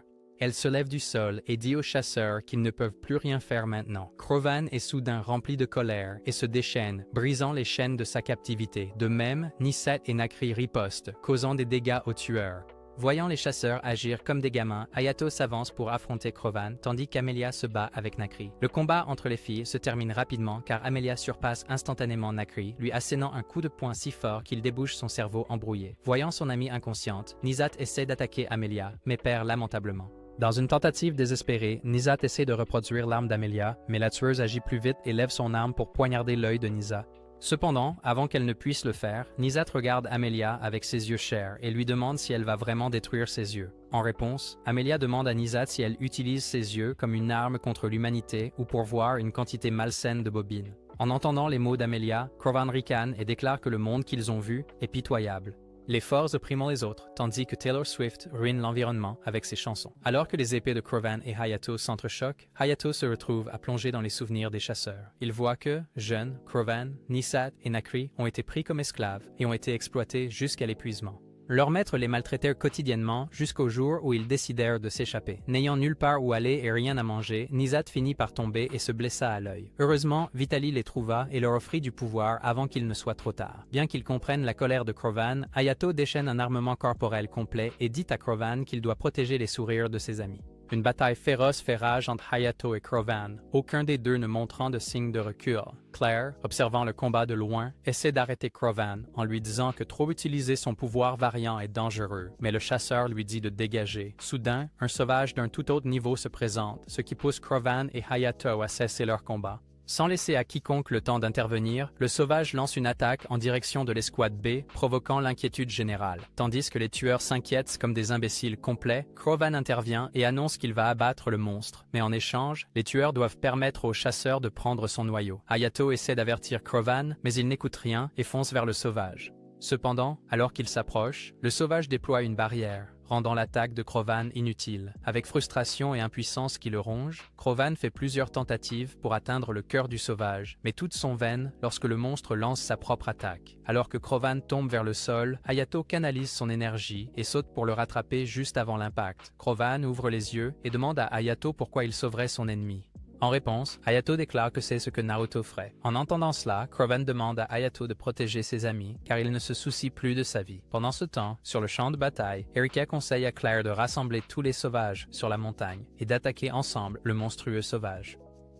Elle se lève du sol et dit aux chasseurs qu'ils ne peuvent plus rien faire maintenant. Krovan est soudain rempli de colère et se déchaîne, brisant les chaînes de sa captivité. De même, Nisat et Nakri ripostent, causant des dégâts aux tueurs. Voyant les chasseurs agir comme des gamins, Hayato s'avance pour affronter Krovan, tandis qu'Amelia se bat avec Nakri. Le combat entre les filles se termine rapidement car Amelia surpasse instantanément Nakri, lui assénant un coup de poing si fort qu'il débouche son cerveau embrouillé. Voyant son amie inconsciente, Nisat essaie d'attaquer Amelia, mais perd lamentablement. Dans une tentative désespérée, Nisat essaie de reproduire l'arme d'Amelia, mais la tueuse agit plus vite et lève son arme pour poignarder l'œil de Nisa. Cependant, avant qu'elle ne puisse le faire, Nisat regarde Amelia avec ses yeux chers et lui demande si elle va vraiment détruire ses yeux. En réponse, Amelia demande à Nisat si elle utilise ses yeux comme une arme contre l'humanité ou pour voir une quantité malsaine de bobines. En entendant les mots d'Amelia, Krovan ricane et déclare que le monde qu'ils ont vu est pitoyable. Les forts opprimant les autres, tandis que Taylor Swift ruine l'environnement avec ses chansons. Alors que les épées de Krovan et Hayato s'entrechoquent, Hayato se retrouve à plonger dans les souvenirs des chasseurs. Il voit que, jeunes, Krovan, Nisat et Nakri ont été pris comme esclaves et ont été exploités jusqu'à l'épuisement. Leurs maîtres les maltraitèrent quotidiennement jusqu'au jour où ils décidèrent de s'échapper. N'ayant nulle part où aller et rien à manger, Nisat finit par tomber et se blessa à l'œil. Heureusement, Vitaly les trouva et leur offrit du pouvoir avant qu'il ne soit trop tard. Bien qu'ils comprennent la colère de Krovan, Hayato déchaîne un armement corporel complet et dit à Krovan qu'il doit protéger les sourires de ses amis. Une bataille féroce fait rage entre Hayato et Crovan, aucun des deux ne montrant de signe de recul. Claire, observant le combat de loin, essaie d'arrêter Crovan en lui disant que trop utiliser son pouvoir variant est dangereux, mais le chasseur lui dit de dégager. Soudain, un sauvage d'un tout autre niveau se présente, ce qui pousse Crovan et Hayato à cesser leur combat. Sans laisser à quiconque le temps d'intervenir, le sauvage lance une attaque en direction de l'escouade B, provoquant l'inquiétude générale. Tandis que les tueurs s'inquiètent comme des imbéciles complets, Crovan intervient et annonce qu'il va abattre le monstre. Mais en échange, les tueurs doivent permettre au chasseur de prendre son noyau. Hayato essaie d'avertir Crovan, mais il n'écoute rien et fonce vers le sauvage. Cependant, alors qu'il s'approche, le sauvage déploie une barrière, rendant l'attaque de Crovan inutile. Avec frustration et impuissance qui le rongent, Crovan fait plusieurs tentatives pour atteindre le cœur du sauvage, mais toutes sont vaines lorsque le monstre lance sa propre attaque. Alors que Crovan tombe vers le sol, Hayato canalise son énergie et saute pour le rattraper juste avant l'impact. Crovan ouvre les yeux et demande à Hayato pourquoi il sauverait son ennemi. En réponse, Hayato déclare que c'est ce que Naruto ferait. En entendant cela, Crovan demande à Hayato de protéger ses amis, car il ne se soucie plus de sa vie. Pendant ce temps, sur le champ de bataille, Erika conseille à Claire de rassembler tous les sauvages sur la montagne et d'attaquer ensemble le monstrueux sauvage.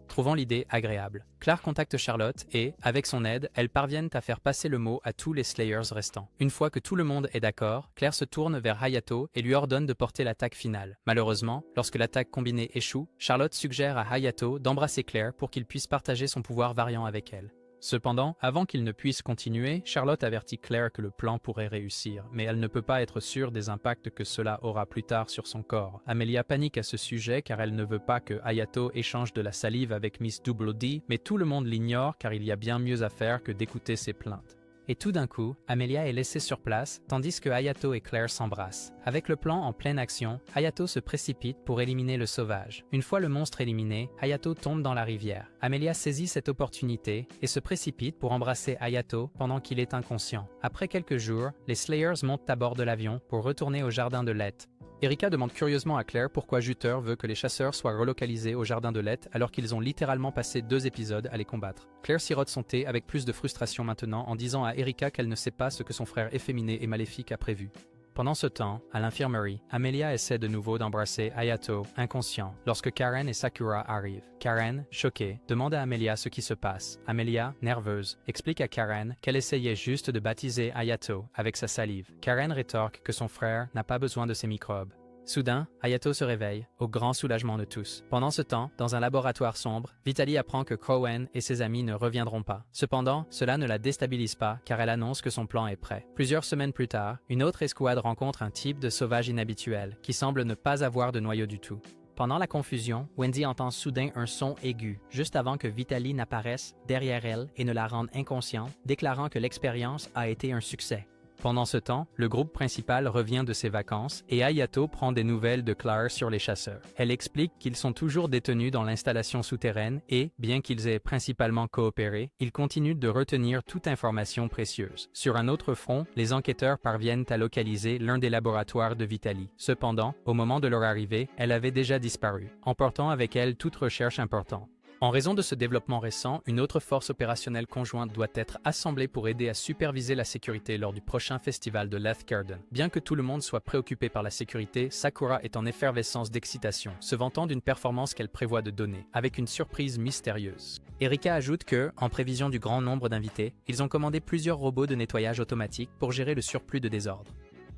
Trouvant l'idée agréable, Claire contacte Charlotte et, avec son aide, elles parviennent à faire passer le mot à tous les Slayers restants. Une fois que tout le monde est d'accord, Claire se tourne vers Hayato et lui ordonne de porter l'attaque finale. Malheureusement, lorsque l'attaque combinée échoue, Charlotte suggère à Hayato d'embrasser Claire pour qu'il puisse partager son pouvoir variant avec elle. Cependant, avant qu'il ne puisse continuer, Charlotte avertit Claire que le plan pourrait réussir, mais elle ne peut pas être sûre des impacts que cela aura plus tard sur son corps. Amelia panique à ce sujet car elle ne veut pas que Hayato échange de la salive avec Miss Double-D, mais tout le monde l'ignore car il y a bien mieux à faire que d'écouter ses plaintes. Et tout d'un coup, Amelia est laissée sur place, tandis que Hayato et Claire s'embrassent. Avec le plan en pleine action, Hayato se précipite pour éliminer le sauvage. Une fois le monstre éliminé, Hayato tombe dans la rivière. Amelia saisit cette opportunité et se précipite pour embrasser Hayato pendant qu'il est inconscient. Après quelques jours, les Slayers montent à bord de l'avion pour retourner au jardin de Lett. Erika demande curieusement à Claire pourquoi Jutter veut que les chasseurs soient relocalisés au jardin de Lett alors qu'ils ont littéralement passé 2 épisodes à les combattre. Claire sirote son thé avec plus de frustration maintenant en disant à Erika qu'elle ne sait pas ce que son frère efféminé et maléfique a prévu. Pendant ce temps, à l'infirmerie, Amelia essaie de nouveau d'embrasser Hayato, inconscient, lorsque Karen et Sakura arrivent. Karen, choquée, demande à Amelia ce qui se passe. Amelia, nerveuse, explique à Karen qu'elle essayait juste de baptiser Hayato avec sa salive. Karen rétorque que son frère n'a pas besoin de ses microbes. Soudain, Hayato se réveille, au grand soulagement de tous. Pendant ce temps, dans un laboratoire sombre, Vitaly apprend que Crowan et ses amis ne reviendront pas. Cependant, cela ne la déstabilise pas car elle annonce que son plan est prêt. Plusieurs semaines plus tard, une autre escouade rencontre un type de sauvage inhabituel qui semble ne pas avoir de noyau du tout. Pendant la confusion, Wendy entend soudain un son aigu, juste avant que Vitaly n'apparaisse derrière elle et ne la rende inconsciente, déclarant que l'expérience a été un succès. Pendant ce temps, le groupe principal revient de ses vacances et Hayato prend des nouvelles de Claire sur les chasseurs. Elle explique qu'ils sont toujours détenus dans l'installation souterraine et, bien qu'ils aient principalement coopéré, ils continuent de retenir toute information précieuse. Sur un autre front, les enquêteurs parviennent à localiser l'un des laboratoires de Vitaly. Cependant, au moment de leur arrivée, elle avait déjà disparu, emportant avec elle toute recherche importante. En raison de ce développement récent, une autre force opérationnelle conjointe doit être assemblée pour aider à superviser la sécurité lors du prochain festival de Lathgarden. Bien que tout le monde soit préoccupé par la sécurité, Sakura est en effervescence d'excitation, se vantant d'une performance qu'elle prévoit de donner, avec une surprise mystérieuse. Erika ajoute que, en prévision du grand nombre d'invités, ils ont commandé plusieurs robots de nettoyage automatique pour gérer le surplus de désordre.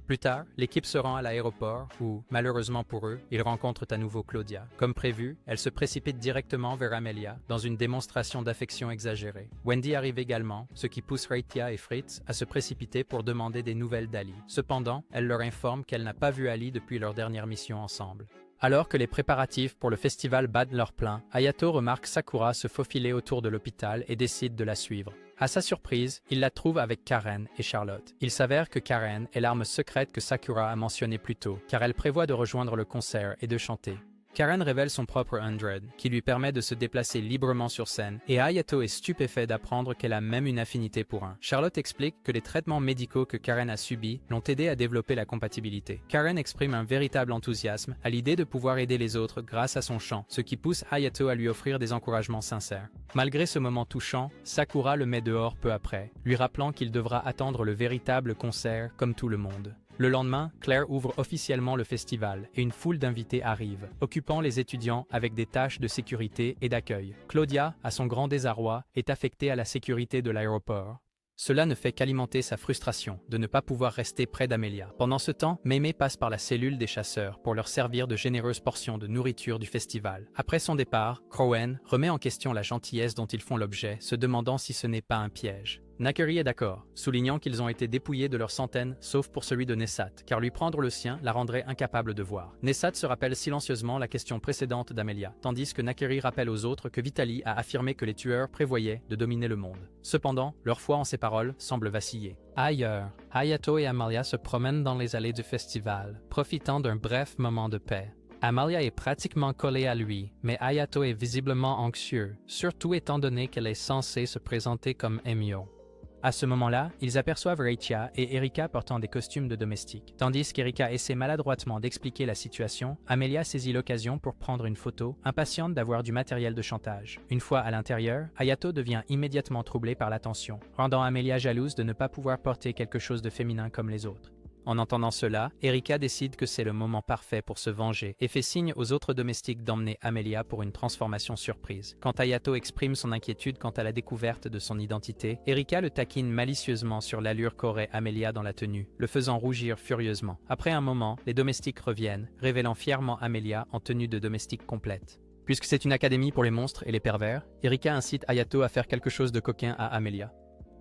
Plus tard, l'équipe se rend à l'aéroport où, malheureusement pour eux, ils rencontrent à nouveau Claudia. Comme prévu, elle se précipite directement vers Amelia dans une démonstration d'affection exagérée. Wendy arrive également, ce qui pousse Raitia et Fritz à se précipiter pour demander des nouvelles d'Ali. Cependant, elle leur informe qu'elle n'a pas vu Ali depuis leur dernière mission ensemble. Alors que les préparatifs pour le festival battent leur plein, Hayato remarque Sakura se faufiler autour de l'hôpital et décide de la suivre. À sa surprise, il la trouve avec Karen et Charlotte. Il s'avère que Karen est l'arme secrète que Sakura a mentionnée plus tôt, car elle prévoit de rejoindre le concert et de chanter. Karen révèle son propre 100, qui lui permet de se déplacer librement sur scène, et Hayato est stupéfait d'apprendre qu'elle a même une affinité pour un. Charlotte explique que les traitements médicaux que Karen a subis l'ont aidé à développer la compatibilité. Karen exprime un véritable enthousiasme à l'idée de pouvoir aider les autres grâce à son chant, ce qui pousse Hayato à lui offrir des encouragements sincères. Malgré ce moment touchant, Sakura le met dehors peu après, lui rappelant qu'il devra attendre le véritable concert comme tout le monde. Le lendemain, Claire ouvre officiellement le festival et une foule d'invités arrive, occupant les étudiants avec des tâches de sécurité et d'accueil. Claudia, à son grand désarroi, est affectée à la sécurité de l'aéroport. Cela ne fait qu'alimenter sa frustration de ne pas pouvoir rester près d'Amelia. Pendant ce temps, Mémé passe par la cellule des chasseurs pour leur servir de généreuses portions de nourriture du festival. Après son départ, Crowen remet en question la gentillesse dont ils font l'objet, se demandant si ce n'est pas un piège. Nakery est d'accord, soulignant qu'ils ont été dépouillés de leurs centaines, sauf pour celui de Nessat, car lui prendre le sien la rendrait incapable de voir. Nessat se rappelle silencieusement la question précédente d'Amelia, tandis que Nakery rappelle aux autres que Vitaly a affirmé que les tueurs prévoyaient de dominer le monde. Cependant, leur foi en ses paroles semble vaciller. Ailleurs, Hayato et Amalia se promènent dans les allées du festival, profitant d'un bref moment de paix. Amalia est pratiquement collée à lui, mais Hayato est visiblement anxieux, surtout étant donné qu'elle est censée se présenter comme Emio. À ce moment-là, ils aperçoivent Reitia et Erika portant des costumes de domestiques. Tandis qu'Erika essaie maladroitement d'expliquer la situation, Amelia saisit l'occasion pour prendre une photo, impatiente d'avoir du matériel de chantage. Une fois à l'intérieur, Hayato devient immédiatement troublée par l'attention, rendant Amelia jalouse de ne pas pouvoir porter quelque chose de féminin comme les autres. En entendant cela, Erika décide que c'est le moment parfait pour se venger et fait signe aux autres domestiques d'emmener Amelia pour une transformation surprise. Quand Hayato exprime son inquiétude quant à la découverte de son identité, Erika le taquine malicieusement sur l'allure qu'aurait Amelia dans la tenue, le faisant rougir furieusement. Après un moment, les domestiques reviennent, révélant fièrement Amelia en tenue de domestique complète. Puisque c'est une académie pour les monstres et les pervers, Erika incite Hayato à faire quelque chose de coquin à Amelia.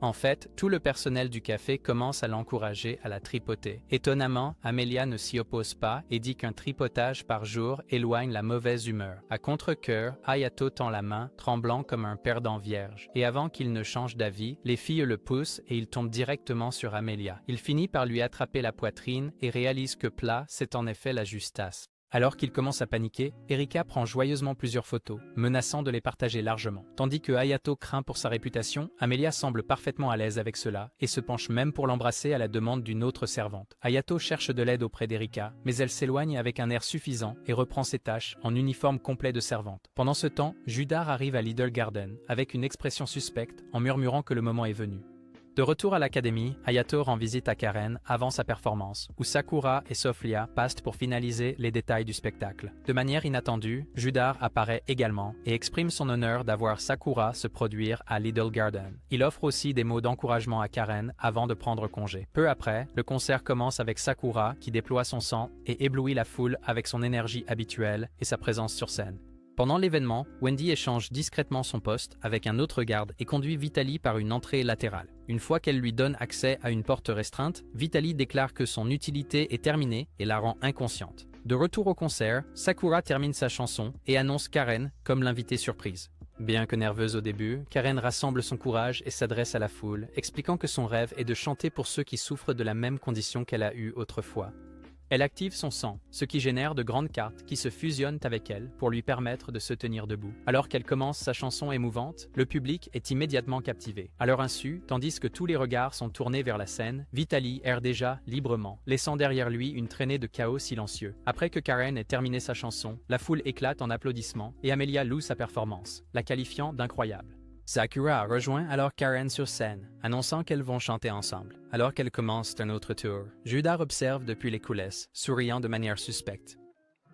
En fait, tout le personnel du café commence à l'encourager à la tripoter. Étonnamment, Amelia ne s'y oppose pas et dit qu'un tripotage par jour éloigne la mauvaise humeur. À contre-cœur, Hayato tend la main, tremblant comme un perdant vierge. Et avant qu'il ne change d'avis, les filles le poussent et il tombe directement sur Amelia. Il finit par lui attraper la poitrine et réalise que plat, c'est en effet la Justasse. Alors qu'il commence à paniquer, Erika prend joyeusement plusieurs photos, menaçant de les partager largement. Tandis que Hayato craint pour sa réputation, Amelia semble parfaitement à l'aise avec cela et se penche même pour l'embrasser à la demande d'une autre servante. Hayato cherche de l'aide auprès d'Erika, mais elle s'éloigne avec un air suffisant et reprend ses tâches en uniforme complet de servante. Pendant ce temps, Judar arrive à Little Garden avec une expression suspecte en murmurant que le moment est venu. De retour à l'académie, Hayato rend visite à Karen avant sa performance, où Sakura et Sofia passent pour finaliser les détails du spectacle. De manière inattendue, Judar apparaît également et exprime son honneur d'avoir Sakura se produire à Little Garden. Il offre aussi des mots d'encouragement à Karen avant de prendre congé. Peu après, le concert commence avec Sakura qui déploie son sang et éblouit la foule avec son énergie habituelle et sa présence sur scène. Pendant l'événement, Wendy échange discrètement son poste avec un autre garde et conduit Vitaly par une entrée latérale. Une fois qu'elle lui donne accès à une porte restreinte, Vitaly déclare que son utilité est terminée et la rend inconsciente. De retour au concert, Sakura termine sa chanson et annonce Karen comme l'invitée surprise. Bien que nerveuse au début, Karen rassemble son courage et s'adresse à la foule, expliquant que son rêve est de chanter pour ceux qui souffrent de la même condition qu'elle a eue autrefois. Elle active son sang, ce qui génère de grandes cartes qui se fusionnent avec elle pour lui permettre de se tenir debout. Alors qu'elle commence sa chanson émouvante, le public est immédiatement captivé. À leur insu, tandis que tous les regards sont tournés vers la scène, Vitaly erre déjà librement, laissant derrière lui une traînée de chaos silencieux. Après que Karen ait terminé sa chanson, la foule éclate en applaudissements et Amelia loue sa performance, la qualifiant d'incroyable. Sakura rejoint alors Karen sur scène, annonçant qu'elles vont chanter ensemble. Alors qu'elle commence un autre tour, Judar observe depuis les coulisses, souriant de manière suspecte.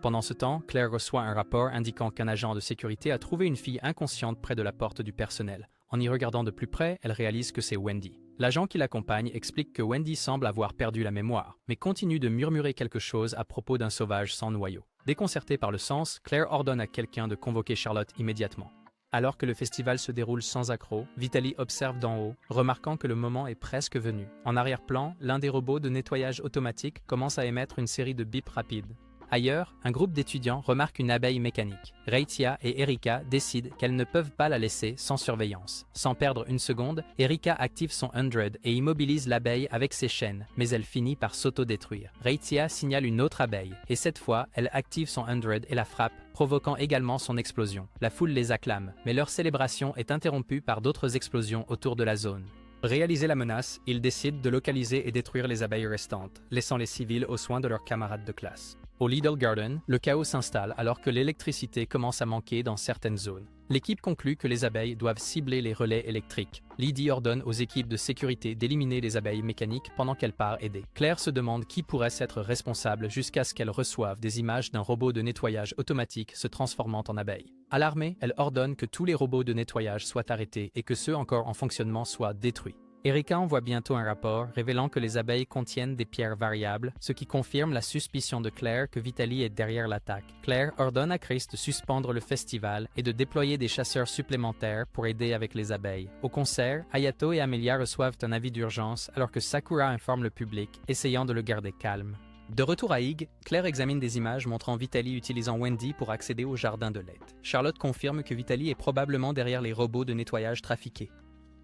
Pendant ce temps, Claire reçoit un rapport indiquant qu'un agent de sécurité a trouvé une fille inconsciente près de la porte du personnel. En y regardant de plus près, elle réalise que c'est Wendy. L'agent qui l'accompagne explique que Wendy semble avoir perdu la mémoire, mais continue de murmurer quelque chose à propos d'un sauvage sans noyau. Déconcertée par le sens, Claire ordonne à quelqu'un de convoquer Charlotte immédiatement. Alors que le festival se déroule sans accroc, Vitaly observe d'en haut, remarquant que le moment est presque venu. En arrière-plan, l'un des robots de nettoyage automatique commence à émettre une série de bips rapides. Ailleurs, un groupe d'étudiants remarque une abeille mécanique. Reitia et Erika décident qu'elles ne peuvent pas la laisser sans surveillance. Sans perdre une seconde, Erika active son 100 et immobilise l'abeille avec ses chaînes, mais elle finit par s'autodétruire. Reitia signale une autre abeille, et cette fois, elle active son 100 et la frappe, provoquant également son explosion. La foule les acclame, mais leur célébration est interrompue par d'autres explosions autour de la zone. Réaliser la menace, ils décident de localiser et détruire les abeilles restantes, laissant les civils aux soins de leurs camarades de classe. Au Little Garden, le chaos s'installe alors que l'électricité commence à manquer dans certaines zones. L'équipe conclut que les abeilles doivent cibler les relais électriques. Lydie ordonne aux équipes de sécurité d'éliminer les abeilles mécaniques pendant qu'elle part aider. Claire se demande qui pourrait être responsable jusqu'à ce qu'elle reçoive des images d'un robot de nettoyage automatique se transformant en abeille. Alarmée, elle ordonne que tous les robots de nettoyage soient arrêtés et que ceux encore en fonctionnement soient détruits. Erika envoie bientôt un rapport révélant que les abeilles contiennent des pierres variables, ce qui confirme la suspicion de Claire que Vitaly est derrière l'attaque. Claire ordonne à Chris de suspendre le festival et de déployer des chasseurs supplémentaires pour aider avec les abeilles. Au concert, Hayato et Amelia reçoivent un avis d'urgence alors que Sakura informe le public, essayant de le garder calme. De retour à Ig, Claire examine des images montrant Vitaly utilisant Wendy pour accéder au jardin de l'aide. Charlotte confirme que Vitaly est probablement derrière les robots de nettoyage trafiqués.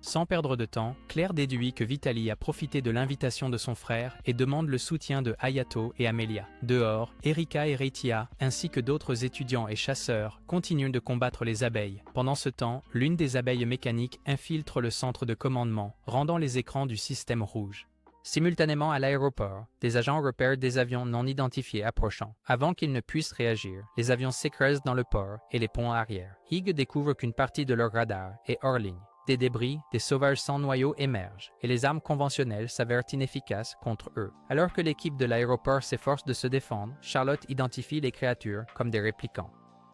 Sans perdre de temps, Claire déduit que Vitaly a profité de l'invitation de son frère et demande le soutien de Hayato et Amelia. Dehors, Erika et Reitia, ainsi que d'autres étudiants et chasseurs, continuent de combattre les abeilles. Pendant ce temps, l'une des abeilles mécaniques infiltre le centre de commandement, rendant les écrans du système rouge. Simultanément à l'aéroport, des agents repèrent des avions non identifiés approchant. Avant qu'ils ne puissent réagir, les avions s'écrasent dans le port et les ponts arrière. Hig découvre qu'une partie de leur radar est hors ligne. Des débris, des sauvages sans noyau émergent, et les armes conventionnelles s'avèrent inefficaces contre eux. Alors que l'équipe de l'aéroport s'efforce de se défendre, Charlotte identifie les créatures comme des réplicants.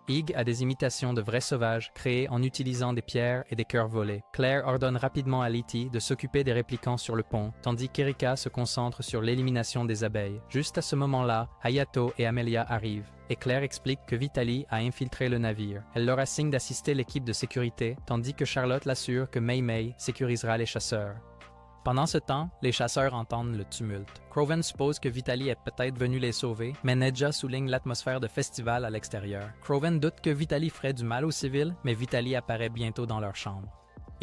Ig a des imitations de vrais sauvages créées en utilisant des pierres et des cœurs volés. Claire ordonne rapidement à Letty de s'occuper des réplicants sur le pont, tandis qu'Erika se concentre sur l'élimination des abeilles. Juste à ce moment-là, Hayato et Amelia arrivent, et Claire explique que Vitaly a infiltré le navire. Elle leur assigne d'assister l'équipe de sécurité, tandis que Charlotte l'assure que Mei Mei sécurisera les chasseurs. Pendant ce temps, les chasseurs entendent le tumulte. Croven suppose que Vitaly est peut-être venu les sauver, mais Nedja souligne l'atmosphère de festival à l'extérieur. Croven doute que Vitaly ferait du mal aux civils, mais Vitaly apparaît bientôt dans leur chambre.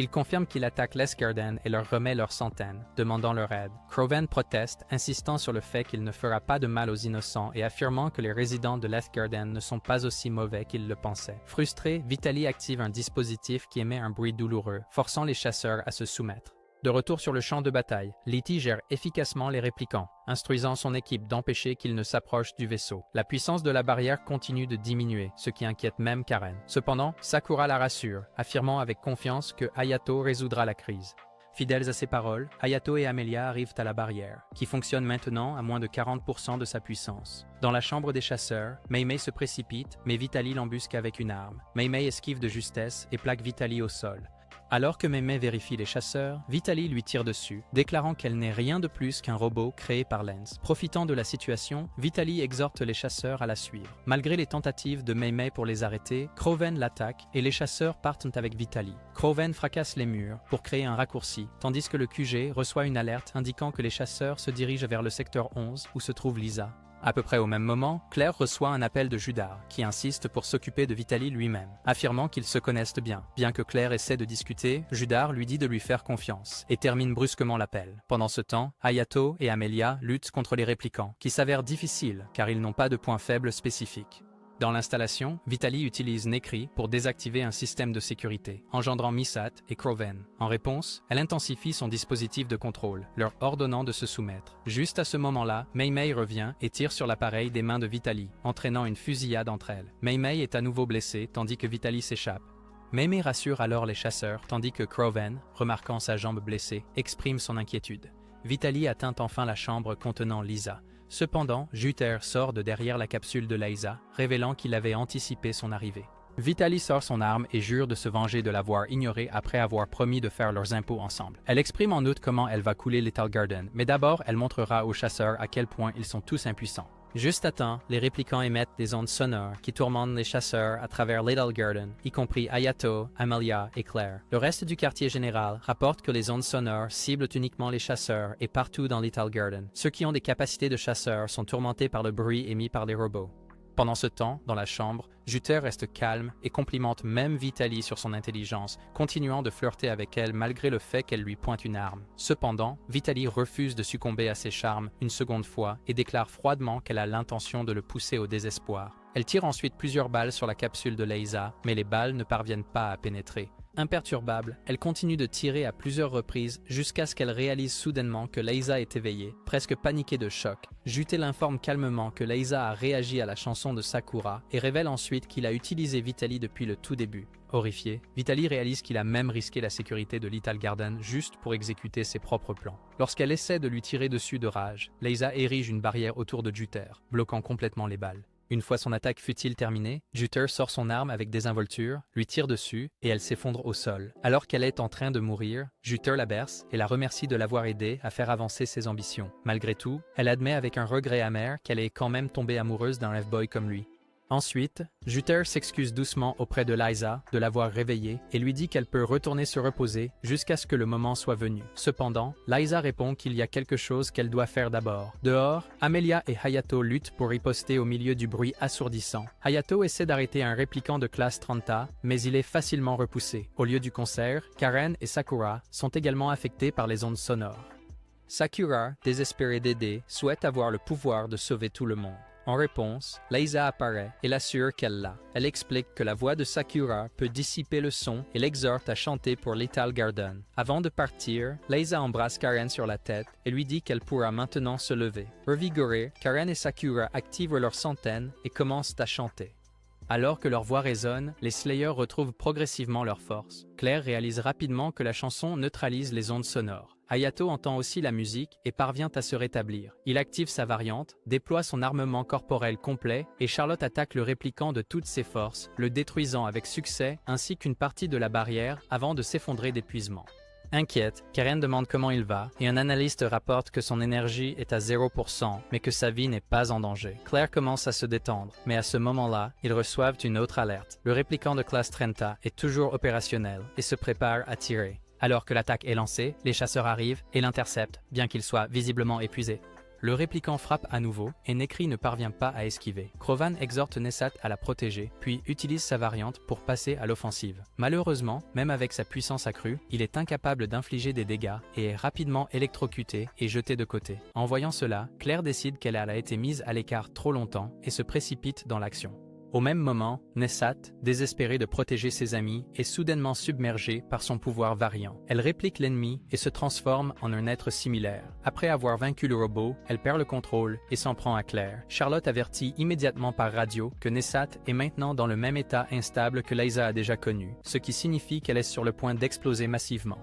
Il confirme qu'il attaque l'Esgarden et leur remet leurs centaines, demandant leur aide. Croven proteste, insistant sur le fait qu'il ne fera pas de mal aux innocents et affirmant que les résidents de l'Esgarden ne sont pas aussi mauvais qu'ils le pensaient. Frustré, Vitaly active un dispositif qui émet un bruit douloureux, forçant les chasseurs à se soumettre. De retour sur le champ de bataille, Letty gère efficacement les réplicants, instruisant son équipe d'empêcher qu'ils ne s'approchent du vaisseau. La puissance de la barrière continue de diminuer, ce qui inquiète même Karen. Cependant, Sakura la rassure, affirmant avec confiance que Hayato résoudra la crise. Fidèles à ses paroles, Hayato et Amelia arrivent à la barrière, qui fonctionne maintenant à moins de 40% de sa puissance. Dans la chambre des chasseurs, Mei Mei se précipite, mais Vitaly l'embusque avec une arme. Mei Mei esquive de justesse et plaque Vitaly au sol. Alors que Mei Mei vérifie les chasseurs, Vitaly lui tire dessus, déclarant qu'elle n'est rien de plus qu'un robot créé par Lens. Profitant de la situation, Vitaly exhorte les chasseurs à la suivre. Malgré les tentatives de Mei Mei pour les arrêter, Croven l'attaque et les chasseurs partent avec Vitaly. Croven fracasse les murs pour créer un raccourci, tandis que le QG reçoit une alerte indiquant que les chasseurs se dirigent vers le secteur 11 où se trouve Lisa. À peu près au même moment, Claire reçoit un appel de Judar, qui insiste pour s'occuper de Vitaly lui-même, affirmant qu'ils se connaissent bien. Bien que Claire essaie de discuter, Judar lui dit de lui faire confiance, et termine brusquement l'appel. Pendant ce temps, Hayato et Amelia luttent contre les réplicants, qui s'avèrent difficiles, car ils n'ont pas de points faibles spécifiques. Dans l'installation, Vitaly utilise Nekri pour désactiver un système de sécurité, engendrant Misat et Croven. En réponse, elle intensifie son dispositif de contrôle, leur ordonnant de se soumettre. Juste à ce moment-là, Mei Mei revient et tire sur l'appareil des mains de Vitaly, entraînant une fusillade entre elles. Mei Mei est à nouveau blessée, tandis que Vitaly s'échappe. Mei Mei rassure alors les chasseurs, tandis que Croven, remarquant sa jambe blessée, exprime son inquiétude. Vitaly atteint enfin la chambre contenant Lisa. Cependant, Jupiter sort de derrière la capsule de Lisa, révélant qu'il avait anticipé son arrivée. Vitaly sort son arme et jure de se venger de l'avoir ignorée après avoir promis de faire leurs impôts ensemble. Elle exprime en outre comment elle va couler Little Garden, mais d'abord elle montrera aux chasseurs à quel point ils sont tous impuissants. Juste à temps, les réplicants émettent des ondes sonores qui tourmentent les chasseurs à travers Little Garden, y compris Hayato, Amelia et Claire. Le reste du quartier général rapporte que les ondes sonores ciblent uniquement les chasseurs et partout dans Little Garden. Ceux qui ont des capacités de chasseurs sont tourmentés par le bruit émis par les robots. Pendant ce temps, dans la chambre, Jupiter reste calme et complimente même Vitaly sur son intelligence, continuant de flirter avec elle malgré le fait qu'elle lui pointe une arme. Cependant, Vitaly refuse de succomber à ses charmes une seconde fois et déclare froidement qu'elle a l'intention de le pousser au désespoir. Elle tire ensuite plusieurs balles sur la capsule de Lisa, mais les balles ne parviennent pas à pénétrer. Imperturbable, elle continue de tirer à plusieurs reprises jusqu'à ce qu'elle réalise soudainement que Leisa est éveillée, presque paniquée de choc. Jute l'informe calmement que Leisa a réagi à la chanson de Sakura et révèle ensuite qu'il a utilisé Vitaly depuis le tout début. Horrifié, Vitaly réalise qu'il a même risqué la sécurité de Little Garden juste pour exécuter ses propres plans. Lorsqu'elle essaie de lui tirer dessus de rage, Leisa érige une barrière autour de Juter, bloquant complètement les balles. Une fois son attaque futile terminée, Juter sort son arme avec désinvolture, lui tire dessus et elle s'effondre au sol. Alors qu'elle est en train de mourir, Juter la berce et la remercie de l'avoir aidée à faire avancer ses ambitions. Malgré tout, elle admet avec un regret amer qu'elle est quand même tombée amoureuse d'un rêve-boy comme lui. Ensuite, Juter s'excuse doucement auprès de Leisa de l'avoir réveillée et lui dit qu'elle peut retourner se reposer jusqu'à ce que le moment soit venu. Cependant, Leisa répond qu'il y a quelque chose qu'elle doit faire d'abord. Dehors, Amelia et Hayato luttent pour riposter au milieu du bruit assourdissant. Hayato essaie d'arrêter un répliquant de classe 30A, mais il est facilement repoussé. Au lieu du concert, Karen et Sakura sont également affectés par les ondes sonores. Sakura, désespérée d'aider, souhaite avoir le pouvoir de sauver tout le monde. En réponse, Leisa apparaît et l'assure qu'elle l'a. Elle explique que la voix de Sakura peut dissiper le son et l'exhorte à chanter pour Little Garden. Avant de partir, Leisa embrasse Karen sur la tête et lui dit qu'elle pourra maintenant se lever. Revigorée, Karen et Sakura activent leurs centaines et commencent à chanter. Alors que leur voix résonne, les Slayers retrouvent progressivement leur force. Claire réalise rapidement que la chanson neutralise les ondes sonores. Hayato entend aussi la musique et parvient à se rétablir. Il active sa variante, déploie son armement corporel complet et Charlotte attaque le répliquant de toutes ses forces, le détruisant avec succès ainsi qu'une partie de la barrière avant de s'effondrer d'épuisement. Inquiète, Karen demande comment il va et un analyste rapporte que son énergie est à 0% mais que sa vie n'est pas en danger. Claire commence à se détendre, mais à ce moment-là, ils reçoivent une autre alerte. Le répliquant de classe 30 est toujours opérationnel et se prépare à tirer. Alors que l'attaque est lancée, les chasseurs arrivent et l'interceptent, bien qu'il soit visiblement épuisé. Le répliquant frappe à nouveau et Nekri ne parvient pas à esquiver. Krovan exhorte Nessat à la protéger, puis utilise sa variante pour passer à l'offensive. Malheureusement, même avec sa puissance accrue, il est incapable d'infliger des dégâts et est rapidement électrocuté et jeté de côté. En voyant cela, Claire décide qu'elle a été mise à l'écart trop longtemps et se précipite dans l'action. Au même moment, Nessat, désespérée de protéger ses amis, est soudainement submergée par son pouvoir variant. Elle réplique l'ennemi et se transforme en un être similaire. Après avoir vaincu le robot, elle perd le contrôle et s'en prend à Claire. Charlotte avertit immédiatement par radio que Nessat est maintenant dans le même état instable que Leisa a déjà connu, ce qui signifie qu'elle est sur le point d'exploser massivement.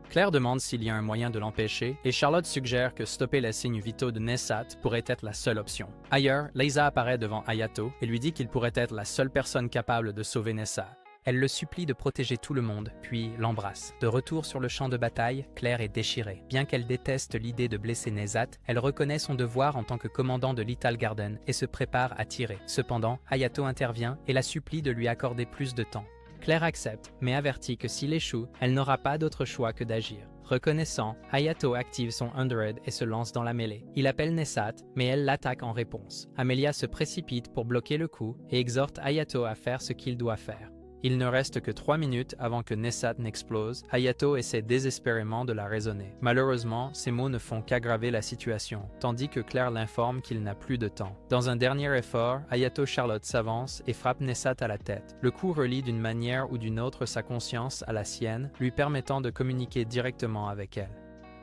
Claire demande s'il y a un moyen de l'empêcher et Charlotte suggère que stopper les signes vitaux de Nessat pourrait être la seule option. Ailleurs, Leisa apparaît devant Hayato et lui dit qu'il pourrait être la seule personne capable de sauver Nessat. Elle le supplie de protéger tout le monde, puis l'embrasse. De retour sur le champ de bataille, Claire est déchirée. Bien qu'elle déteste l'idée de blesser Nessat, elle reconnaît son devoir en tant que commandant de Little Garden et se prépare à tirer. Cependant, Hayato intervient et la supplie de lui accorder plus de temps. Claire accepte, mais avertit que s'il échoue, elle n'aura pas d'autre choix que d'agir. Reconnaissant, Hayato active son 100 et se lance dans la mêlée. Il appelle Nessat, mais elle l'attaque en réponse. Amelia se précipite pour bloquer le coup et exhorte Hayato à faire ce qu'il doit faire. Il ne reste que 3 minutes avant que Nessat n'explose. Hayato essaie désespérément de la raisonner. Malheureusement, ces mots ne font qu'aggraver la situation, tandis que Claire l'informe qu'il n'a plus de temps. Dans un dernier effort, Hayato Charlotte s'avance et frappe Nessat à la tête. Le coup relie d'une manière ou d'une autre sa conscience à la sienne, lui permettant de communiquer directement avec elle.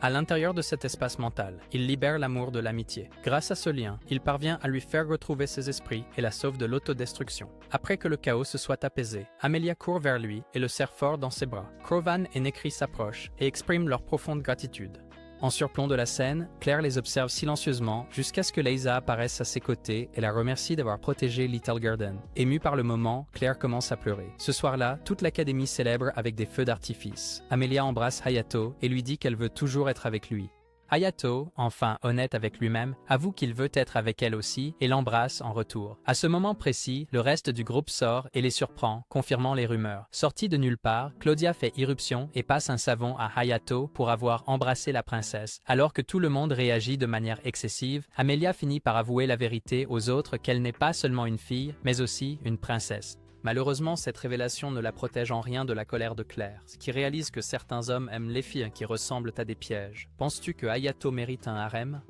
À l'intérieur de cet espace mental, il libère l'amour de l'amitié. Grâce à ce lien, il parvient à lui faire retrouver ses esprits et la sauve de l'autodestruction. Après que le chaos se soit apaisé, Amelia court vers lui et le serre fort dans ses bras. Krovan et Nekri s'approchent et expriment leur profonde gratitude. En surplomb de la scène, Claire les observe silencieusement jusqu'à ce que Leisa apparaisse à ses côtés et la remercie d'avoir protégé Little Garden. Émue par le moment, Claire commence à pleurer. Ce soir-là, toute l'académie célèbre avec des feux d'artifice. Amelia embrasse Hayato et lui dit qu'elle veut toujours être avec lui. Hayato, enfin honnête avec lui-même, avoue qu'il veut être avec elle aussi et l'embrasse en retour. À ce moment précis, le reste du groupe sort et les surprend, confirmant les rumeurs. Sortie de nulle part, Claudia fait irruption et passe un savon à Hayato pour avoir embrassé la princesse. Alors que tout le monde réagit de manière excessive, Amelia finit par avouer la vérité aux autres qu'elle n'est pas seulement une fille, mais aussi une princesse. Malheureusement, cette révélation ne la protège en rien de la colère de Claire, qui réalise que certains hommes aiment les filles qui ressemblent à des pièges. Penses-tu que Hayato mérite un harem?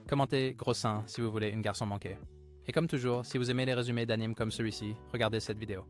Commentez gros seins si vous voulez une garçon manqué. Et comme toujours, si vous aimez les résumés d'animes comme celui-ci, regardez cette vidéo.